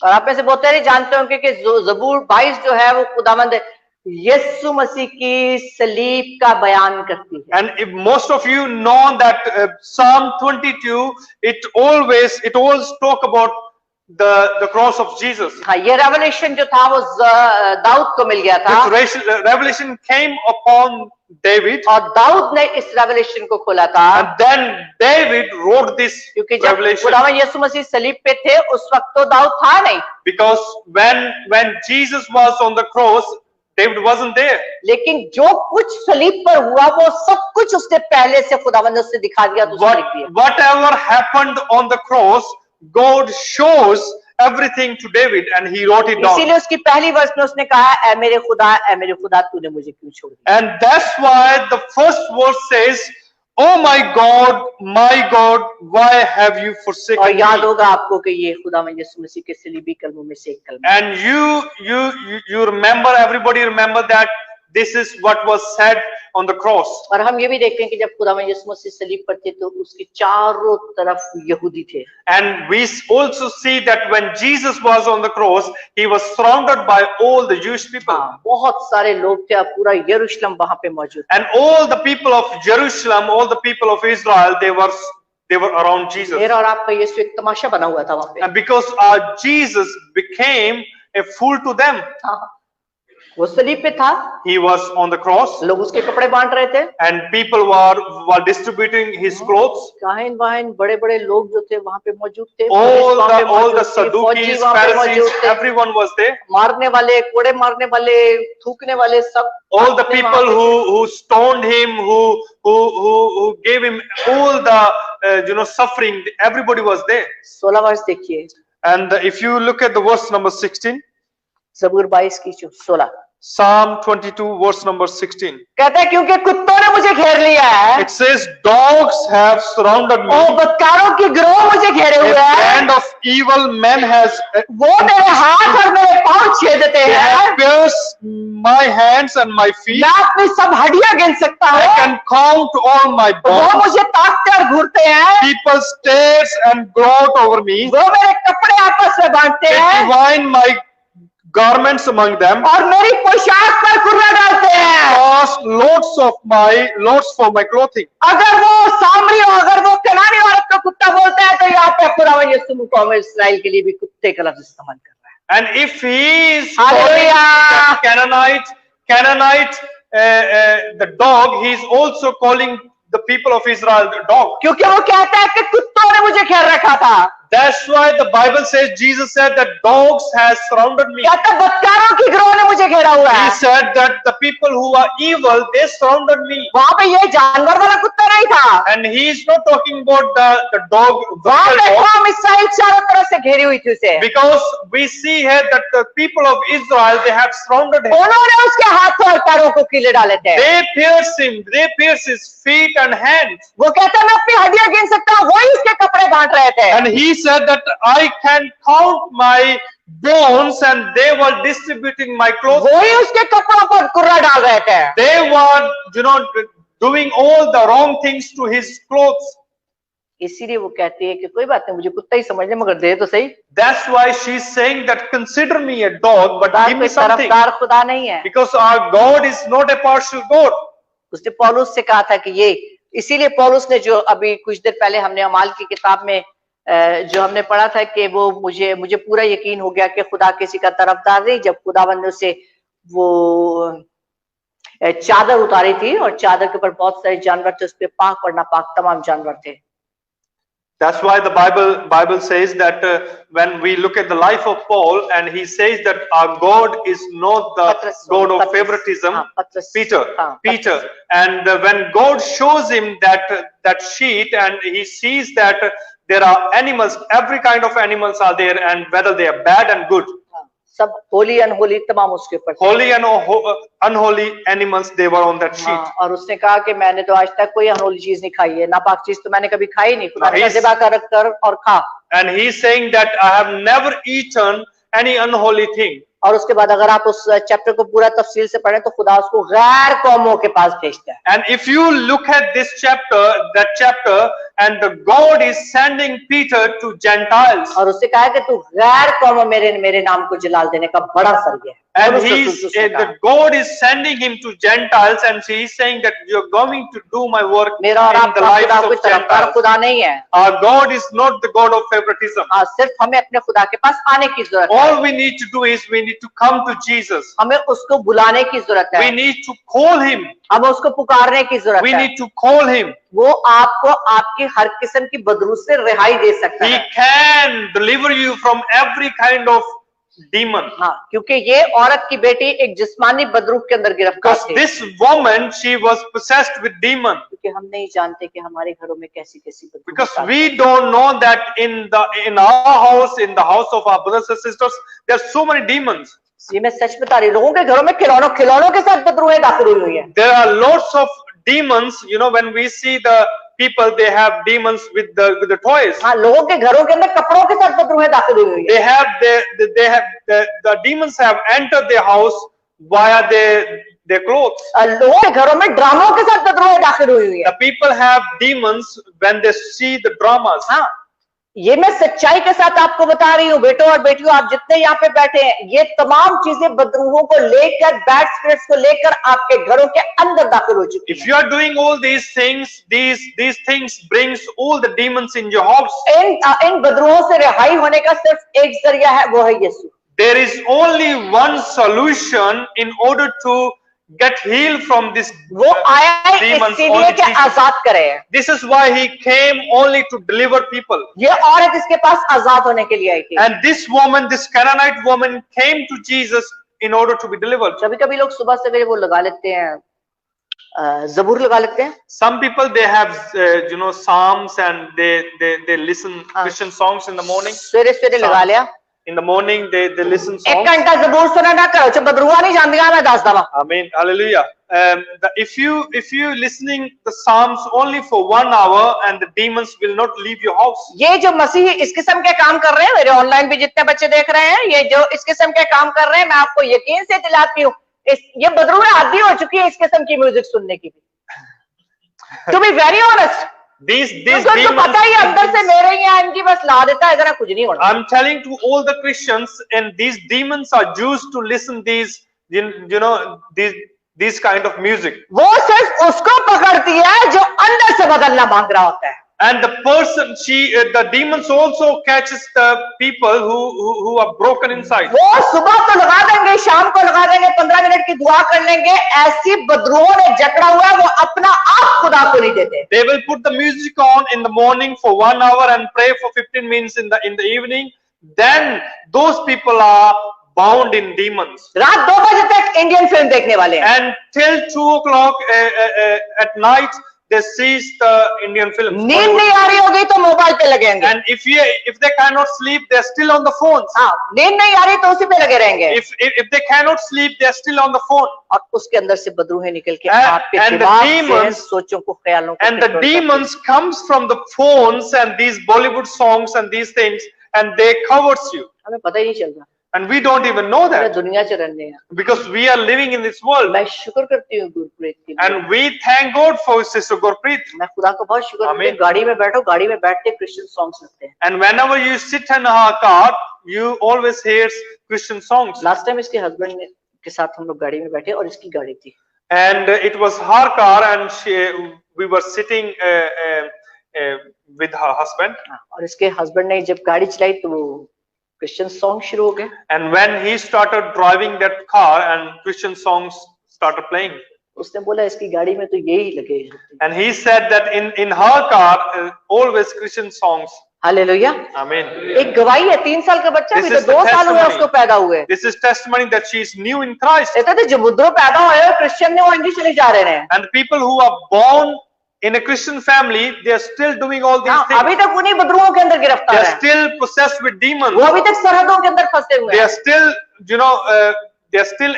और आप में से बहुत सारे जानते होंगे कि ज़बूर 22 जो है वो खुदावंद यीशु मसीह की सलीब का बयान करती है। And if most of you know that Psalm 22, it always talk about the cross of Jesus. हाँ, ये रेवलेशन जो था वो दाऊद को मिल गया था This revelation came upon David, और दाऊद ने इस रेवलेशन को खोला था, and then David wrote this क्योंकि जब revelation. खुदावंद यीशु मसीह सलीब पे थे उस वक्त तो दाऊद था नहीं, Because when Jesus was on the cross, David wasn't there. लेकिन जो कुछ सलीब पर हुआ वो सब कुछ उसने पहले से खुदावंद ने उससे दिखा दिया, तो उसने लिख दिया। Whatever happened on the cross, God shows everything to David, and he wrote it down. इसीलिए उसकी पहली वर्ष में उसने कहा, ऐ मेरे खुदा तूने मुझे क्यों छोड़ दिया? And that's why the first verse says, "Oh my God, why have you forsaken और याद me?" होगा आपको कि ये खुदावंद यीशु मसीह के सलीबी कलमों में से एक कलमा है। And you remember, everybody remember that this is what was said on the cross. और हम ये भी देखते हैं कि जब खुदावंद यीशु मसीह सलीब पर थे तो उसके चारों तरफ यहूदी थे। And we also see that when Jesus was on the cross, he was surrounded by all the Jewish people. हाँ, बहुत सारे लोग थे और पूरा यरूशलेम वहां पे मौजूद था। And all the people of Jerusalem, all the people of Israel, they were around Jesus. मेरा और आपका यीशु एक तमाशा बना हुआ था वहां पे। And because our Jesus became a fool to them, हाँ, वो सलीब पे था, he was on the cross, लोग उसके कपड़े बांट रहे थे, and people were distributing his clothes. काहिन वाहिन बड़े बड़े लोग जो थे वहां पे मौजूद थे, All the Sadducees, Pharisees, everyone was there. मारने वाले, कोड़े मारने वाले, थूकने वाले, सब All the people who stoned him, who gave him all the suffering, everybody was there. 16 वर्ष देखिए, And if you look at the verse number 16, ज़बूर 22 की 16, Psalm 22 verse number 16, कहता है क्योंकि कुत्तों ने मुझे घेर लिया है, it says, "Dogs have surrounded me, और बदकारों की गिरोह मुझे घेरे a हुए हैं, band of evil men has वो मेरे हाथ और मेरे पांव छेदते they हैं, have pierced my hands and my feet. मैं अपनी सब हड्डियां गिन सकता I हूँ, can count all my वो bones. मुझे ताकते और घूरते हैं, People stares and gloat over me. वो मेरे कपड़े आपस में बांटते They हैं divide my garments among them. और मेरी पोशाक पर कुर्रा डालते हैं। Cost lots for my clothing." अगर वो सामरी हो, अगर वो कनानी औरत को कुत्ता बोलता है तो यहाँ पे खुदावंद यीशु कौम इस्राएल के लिए भी कुत्ते का लफ्ज इस्तेमाल कर रहा है। And if he is calling Hallelujah. the Canaanite, the dog, he is also calling the people of Israel the dog. क्योंकि वो कहता है कि कुत्तों ने मुझे घेर रखा था, That's why the Bible says, Jesus said that dogs has surrounded me. कहता बदकारों की गिरोह ने मुझे घेरा हुआ He है। said that the people who are evil, they surrounded me. वहां पे ये जानवर वाला कुत्ता नहीं था, And he is not talking about the dog, वहां wild पे dog, कौम इसराइल चारों तरफ से घेरी हुई थी उसे। because we see here that the people of Israel, they have surrounded him. उन्होंने उसके हाथों और पैरों को कीले डाले थे। They pierce him, they pierce his feet and hands. वो कहता है मैं अपनी हड्डियां गिन सकता हूँ, वही उसके कपड़े बांट रहे थे। And he said that I can count my bones, and they were distributing my clothes. वही उसके कपड़ों पर कुर्रा डाल रहे थे। They were, doing all the wrong things to his clothes. इसीलिए वो कहती है कि कोई बात नहीं, मुझे कुत्ता ही समझ ले मगर दे तो सही। That's why she's saying that consider me a dog, but खुदा give कोई me something. तरफदार खुदा नहीं है। Because our God is not a partial God. उसने पौलुस से कहा था कि ये, इसीलिए पौलुस ने जो अभी कुछ देर पहले हमने अमाल की किताब में जो हमने पढ़ा था कि वो मुझे पूरा यकीन हो गया कि खुदा किसी का तरफदार नहीं, जब खुदावंद ने उसे वो चादर उतारी थी और चादर के ऊपर बहुत सारे जानवर थे, उस पे पाक और नापाक तमाम जानवर थे। That's why the Bible says that when we look at the life of Paul, and he says that our God is not the God of favoritism. Peter, and when God shows him that sheet, and he sees that there are animals, every kind of animals are there, and whether they are bad and good. सब Holi unholy तमाम उसके ऊपर, holy and unholy animals, they were on that sheet. और उसने कहा कि मैंने तो आज तक कोई अनहोली चीज नहीं खाई है, नापाक चीज तो मैंने कभी खाई नहीं, खुदा ने ज़िबा कर और खा। And he is saying that I have never eaten any unholy thing. और उसके बाद अगर आप उस चैप्टर को पूरा तफसील से पढ़ें तो खुदा उसको गैर कौमों के पास भेजता है। And if you look at this chapter, and the God is sending Peter to Gentiles. और उससे कहा कि तू गैर कौमों मेरे नाम को जलाल देने का बड़ा सर्ग है। And the God is sending him to Gentiles, and he is saying that you're going to do my work in मेरा और the lives आपका of Gentiles. खुदा नहीं है। Our God is not the God of favoritism. सिर्फ हमें अपने खुदा के पास आने की जरूरत है। All we need to do is we need to come to Jesus. हमें उसको बुलाने की जरूरत है। We need to call him. हमें उसको पुकारने की जरूरत है। We need to call him. वो आपको आपकी हर किस्म की बदरू से रिहाई दे सकता है। He can deliver you from every kind of demon. हाँ, क्योंकि ये औरत की बेटी एक जिस्मानी बदरूह के अंदर गिरफ्तार Because थी। this woman, she was possessed with demon. क्योंकि हम नहीं जानते कि हमारे घरों में कैसी कैसी बदरूह Because आती we है। don't know that in our house, in the house of our brothers and sisters, there are so many demons. ये मैं सच बता रही हूँ, लोगों के घरों में खिलौनों के साथ बदरूहें दाखिल हुई हैं। There are lots of demons. When we see the people, they have demons with the toys. हाँ, लोगों के घरों के अंदर कपड़ों के साथ बदरूहें दाखिल हुई हैं। The demons have entered their house via their clothes. लोगों के घरों में ड्रामों के साथ बदरूहें दाखिल हुई The हैं। people have demons when they see the dramas. हाँ, ये मैं सच्चाई के साथ आपको बता रही हूँ, बेटों और बेटियों, आप जितने यहाँ पे बैठे हैं, ये तमाम चीजें बदरूहों को लेकर, बैड स्पिरिट्स को लेकर आपके घरों के अंदर दाखिल हो चुकी If you are doing all these things, these things brings all the demons in your house. इन बदरूहों से रिहाई होने का सिर्फ एक जरिया है, वो है यीशु। There is only one solution in order to get healed from this वो आया है demons. इसीलिए Only कि Jesus. आजाद करे। This is why he came only to deliver people. ये औरत इसके पास आजाद होने के लिए आई थी। And this woman, this Canaanite woman, came to Jesus in order to be delivered. कभी कभी लोग सुबह सवेरे वो लगा लेते हैं, जबूर लगा लेते हैं। Some people, they have psalms, and they listen Christian songs in the morning. सवेरे सवेरे लगा लिया। In the morning, they listen एक songs. घंटा जबूर सुना ना करो, जब बदरुआ नहीं जानती मैं दस दफा। Amen. Hallelujah. If you listening the psalms only for 1 hour, and the demons will not leave your house. ये जो मसीह इस किस्म के काम कर रहे हैं, मेरे ऑनलाइन भी जितने बच्चे देख रहे हैं, ये जो इस किस्म के काम कर रहे हैं, मैं आपको यकीन से दिलाती हूँ, ये बदरुआ आदी हो चुकी है इस किस्म की म्यूजिक सुनने की भी। To be very honest, These तो पता ही अंदर से मेरे यहाँ इनकी बस ला देता है, इतना कुछ नहीं होना। I'm telling to all the Christians, and these demons are used to listen these kind of music. वो सिर्फ उसको पकड़ती है जो अंदर से बदलना मांग रहा होता है। And the person, the demons also catches the people who are broken inside. वो सुबह तो लगा देंगे, शाम को लगा देंगे, 15 मिनट की दुआ कर लेंगे, ऐसी बदरूहों ने जकड़ा हुआ है, वो अपना आप खुदा को नहीं देते। They will put the music on in the morning for 1 hour and pray for 15 minutes in the evening. Then those people are bound in demons. रात 2 बजे तक इंडियन फिल्म देखने वाले हैं। And till 2 o'clock at night, they sees the Indian films. नींद नहीं आ रही होगी तो मोबाइल पे लगेंगे। And if they cannot sleep, they're still on the phones. हाँ, नींद नहीं आ रही तो उसी पे लगे रहेंगे। If they cannot sleep, they're still on the phone. और उसके अंदर से बदरूहें निकल के And- आपके and the दिमाग से demons- सोचों को, ख्यालों को And the control करते हैं। demons comes from the phones and these Bollywood songs and these things, and they covers you. हमें पता ही नहीं चलता, And we don't even know पूरे that दुनिया से रहने हैं। because we are living in this world. मैं शुक्र करती हूँ गुरप्रीत की, And we thank God for Sister Gurpreet. मैं खुदा को बहुत शुक्र करती हूँ। Amen. गाड़ी में बैठो, गाड़ी में बैठते क्रिश्चियन सॉन्ग्स लगते हैं। And whenever you sit in her car, you always hear Christian songs. Last time इसके हस्बैंड के साथ हम लोग गाड़ी में बैठे और इसकी गाड़ी थी। And it was her car, and we were sitting with her husband. और इसके हस्बैंड ने जब गाड़ी चलाई तो वो क्रिश्चियन सॉन्ग शुरू हो गए। And when he started driving that car, and Christian songs started playing. उसने बोला इसकी गाड़ी में तो यही लगे। And he said that in her car, always Christian songs. Hallelujah. Amen. एक गवाही है, 3 साल का बच्चा, This अभी तो is the 2 साल हुए testimony. उसको पैदा हुए। This is testimony that she is new in Christ. कहते थे जो बुद्धो पैदा हुए और क्रिश्चियन ने वो इंडी चले जा रहे हैं। And people who are born in a Christian family, they are still doing all these things. अभी तक उन्हीं बदरुओं के अंदर They गिरफ्तार are है। still possessed with demons. वो अभी तक सरहदों के अंदर फंसे हुए They हैं। are still, they are still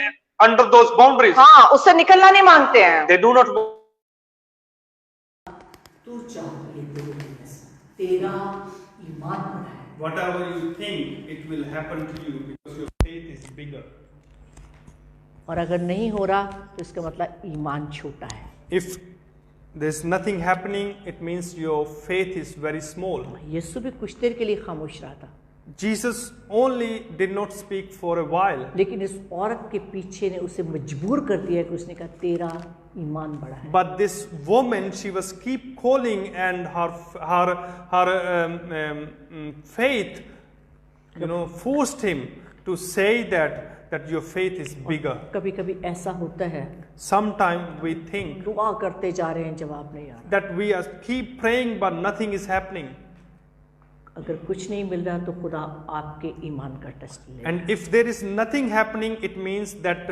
under those boundaries. हाँ, उससे निकलना नहीं मांगते हैं। They do not. तू चाहिए तेरा ईमान बड़ा है। Whatever you think, it will happen to you because your faith is bigger. और अगर नहीं हो रहा तो इसका मतलब ईमान छोटा है। If there's nothing happening, it means your faith is very small. यीशु भी कुछ देर के लिए खामोश रहा था, Jesus only did not speak for a while, लेकिन इस औरत के पीछे ने उसे मजबूर कर दिया कि उसने कहा तेरा ईमान बड़ा है। but this woman, she was keep calling, and her faith, forced him to say that your faith is bigger. कभी कभी ऐसा होता है, Sometimes we think दुआ करते जा रहे हैं, जवाब नहीं आ रहा। that we are keep praying but nothing is happening. अगर कुछ नहीं मिल रहा तो खुदा आपके ईमान का टेस्ट ले। And if there is nothing happening, it means that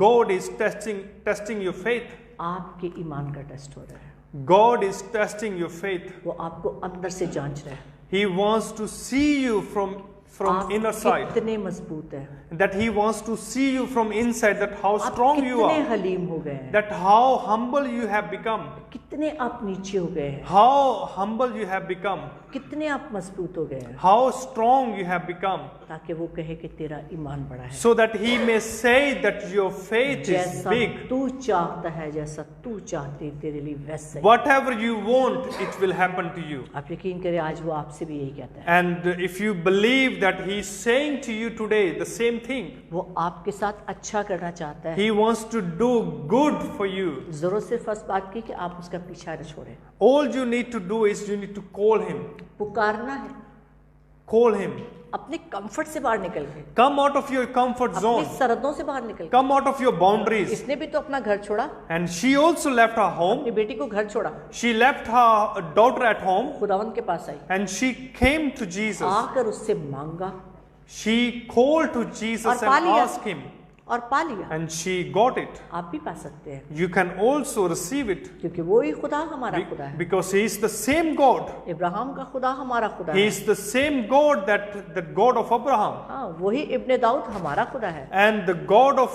God is testing your faith. आपके ईमान का टेस्ट हो रहा है। God is testing your faith. वो आपको अंदर से जांच रहा है, He wants to see you from आप inner side. कितने मजबूत हैं, That He wants to see you from inside, that how आप strong you कितने are, हलीम हो गए हैं, that how humble you have become, कितने आप नीचे हो गए हैं, how humble you have become, कितने आप मजबूत हो गए हैं, how strong you have become, ताकि वो कहे कि तेरा ईमान बड़ा है। so that He may say that your faith is जैसा big. तू चाहता है, जैसा तू चाहती है, तेरे लिए वैसा ही। Whatever you want, it will happen to you. आप यकीन करें, आज वो आपसे भी यही कहता है। And if you believe that He is saying to you today the same thing, वो आपके साथ अच्छा करना चाहता है। He wants to do good for you. जरूरत सिर्फ फर्स्ट बात की कि आप उसका पीछा न छोड़ें, All you need to do is you need to call Him. पुकारना है, Call Him. अपने कंफर्ट से बाहर निकल के, Come out of your comfort अपनी zone. सरहदों से बाहर निकल के। Come out of your boundaries. इसने भी तो अपना घर छोड़ा, And she also left her home. अपनी बेटी को घर छोड़ा, She left her daughter at home खुदावंद के पास आई, and she came to Jesus. आकर उससे मांगा She called to Jesus और पा and लिया। asked Him, और पा लिया। and she got it. आप भी पा सकते हैं, You can also receive it क्योंकि वो ही खुदा हमारा खुदा है। because He is the same God. Ibrahim का खुदा हमारा खुदा He है। is the same God that God of Abraham. हाँ, वही इब्ने दाऊद हमारा खुदा है। And the God of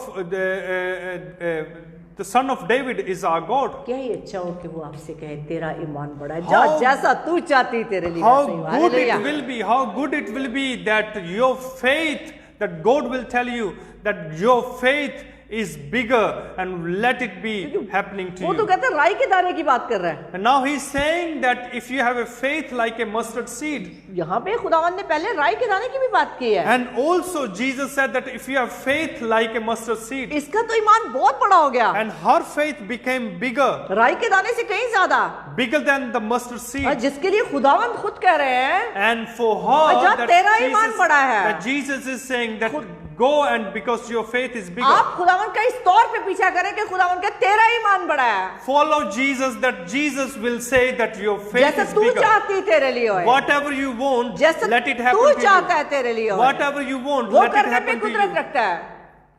the son of David is our God. क्या ही अच्छा हो कि वो आपसे कहे तेरा ईमान बड़ा है, How- जैसा तू चाहती तेरे लिए How वैसा ही हो। good hallelujah. it will be, how good it will be that your faith, that God will tell you that your faith is bigger, and let it be happening to वो तो you. कहते हैं राई के दाने की बात कर रहा है। And now He's saying that if you have a faith like a mustard seed, यहाँ पे खुदावन ने पहले राई के दाने की भी बात की है। and also Jesus said that if you have faith like a mustard seed, इसका तो ईमान बहुत बड़ा हो गया, and her faith became bigger, राई के दाने से कहीं ज्यादा, bigger than the mustard और seed. जिसके लिए खुदावन खुद कह रहे हैं And for her, अच्छा, that तेरा ईमान बड़ा है। Jesus is saying that go and because your faith is bigger. आप खुदावन का इस तौर पे पीछा करें कि खुदावन का तेरा ईमान बड़ा है। Follow Jesus, that Jesus will say that your faith जैसा is तू bigger. चाहती तेरे लिए होए, Whatever you want, जैसा let it तू happen to चाहता you. है तेरे लिए होए, Whatever you want, वो let it करने पे happen to कुदरत you. रखता है।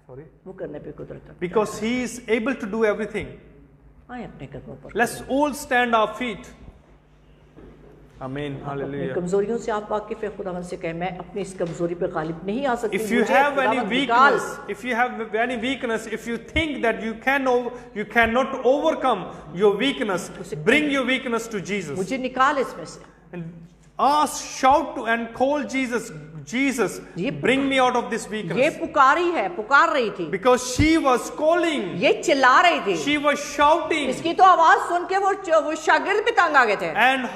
Sorry? वो करने पे कुदरत रखता है। Because He is able to do everything. आए अपने कदमों पर। Let's all stand our feet. Amen. अपनी Hallelujah. कमजोरियों से आप वाकिफ है, खुदावन से कहें मैं अपनी इस कमजोरी पे गालिब नहीं आ सकती। If you मुझे have any खुदावन निकाल। weakness, if you have any weakness, if you think that you cannot overcome your weakness, bring your weakness to Jesus. मुझे निकाल इसमें से। And ask, shout to and call Jesus. Jesus, bring me out of this ये weakness. पुकारी है, पुकार रही थी, Because she was calling, ये चिल्ला रही थी, she was shouting, इसकी तो आवाज सुन के वो शागिर्द भी तंग आ गए थे। and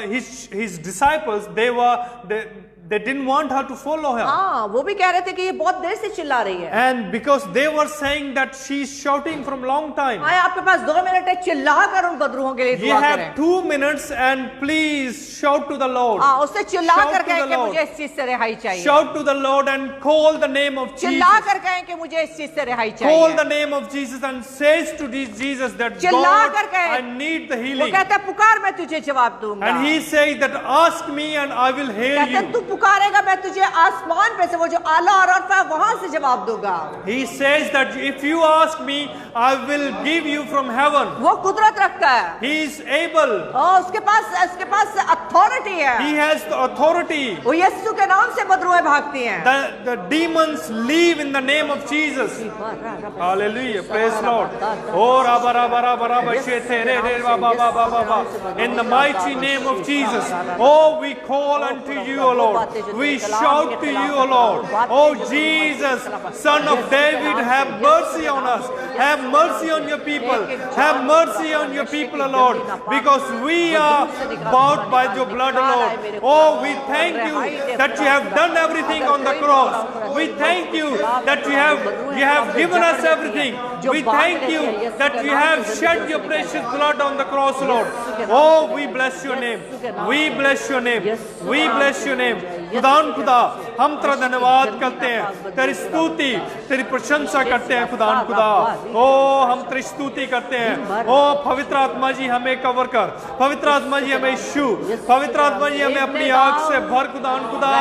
his disciples, they didn't want her to follow her. हाँ, वो भी कह रहे थे कि ये बहुत देर से चिल्ला रही है। And because they were saying that she's shouting from long time. आए आपके पास 2 मिनट है, चिल्ला कर उन बदरूहों के लिए You दुआ have करें। 2 minutes and please shout to the Lord. हाँ, उससे चिल्ला Shout कर to कहें the कि Lord. मुझे इस चीज से रिहाई चाहिए। Shout to the Lord and call the name of चिल्ला Jesus. कर कहें कि मुझे इस चीज से रिहाई Call the चाहिए। name of Jesus and says to Jesus that चिल्ला God, कर कहें। I need the वो healing. कहता है पुकार मैं तुझे जवाब दूंगा। And he says that ask me and I will hear कहता है you. तू पुकारेगा मैं तुझे आसमान पे से वो जो आला और अरफा है वहां से जवाब दूंगा। He says that if you ask me, I will give you from heaven. वो कुदरत रखता है He is able. और उसके पास अथॉरिटी है। He has the authority. वो यीशु के नाम से बदरूहें भागती हैं। The demons leave in the name of Jesus. Hallelujah. Praise Lord. Oh, rabba, rabba, rabba, rabba, shete, re, re, ba, ba, ba, ba, ba, ba. In the mighty name of Jesus. Oh, we call unto you, O Lord. We shout to you, O Lord. Oh, Jesus, Son of David, have mercy on us. Have mercy on your people. Have mercy on your people, O Lord. Because we are bought by your blood, O Lord. Oh, we thank you that you have done everything on the cross. We thank you that you have given us everything. We thank you that you have shed your precious blood on the cross, Lord. Oh, we bless your name. We bless your name. We bless your name. खुदान खुदा हम तेरा धन्यवाद करते हैं, तेरी स्तुति तेरी प्रशंसा करते हैं खुदान खुदा। ओ हम तेरी स्तुति करते हैं। ओ पवित्र आत्मा जी हमें कवर कर, पवित्र आत्मा जी हमें छू, पवित्र आत्मा जी हमें अपनी आग से भर खुदान खुदा।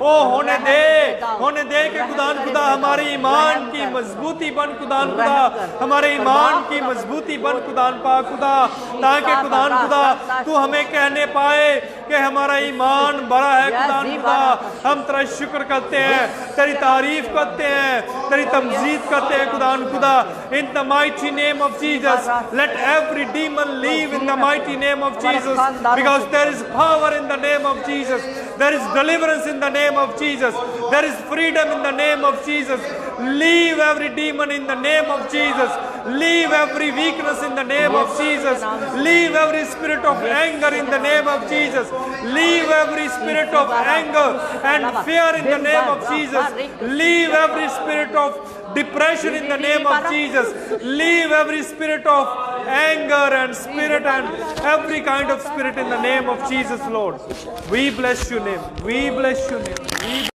ओ होने दे कि खुदान खुदा हमारे ईमान की मजबूती बन खुदान खुदा, हमारे ईमान की मजबूती बन खुदान पा खुदा, ताकि खुदान खुदा तू हमें कहने पाए कि हमारा ईमान बड़ा है खुदान खुदा। हम तेरा शुक्र करते हैं, तेरी तारीफ करते हैं, तेरी तमजीद करते हैं खुदान खुदा। In the mighty name of Jesus, let every demon leave in the mighty name of Jesus, because there is power in the name of Jesus. There is deliverance in the name of Jesus. There is freedom in the name of Jesus. Leave every demon in the name of Jesus. Leave every weakness in the name of Jesus. Leave every spirit of anger in the name of Jesus. Leave every spirit of anger and fear in the name of Jesus. Leave every spirit of depression in the name of Jesus. Leave every spirit of anger and spirit and every kind of spirit in the name of Jesus, Lord. We bless your name. We bless your name. We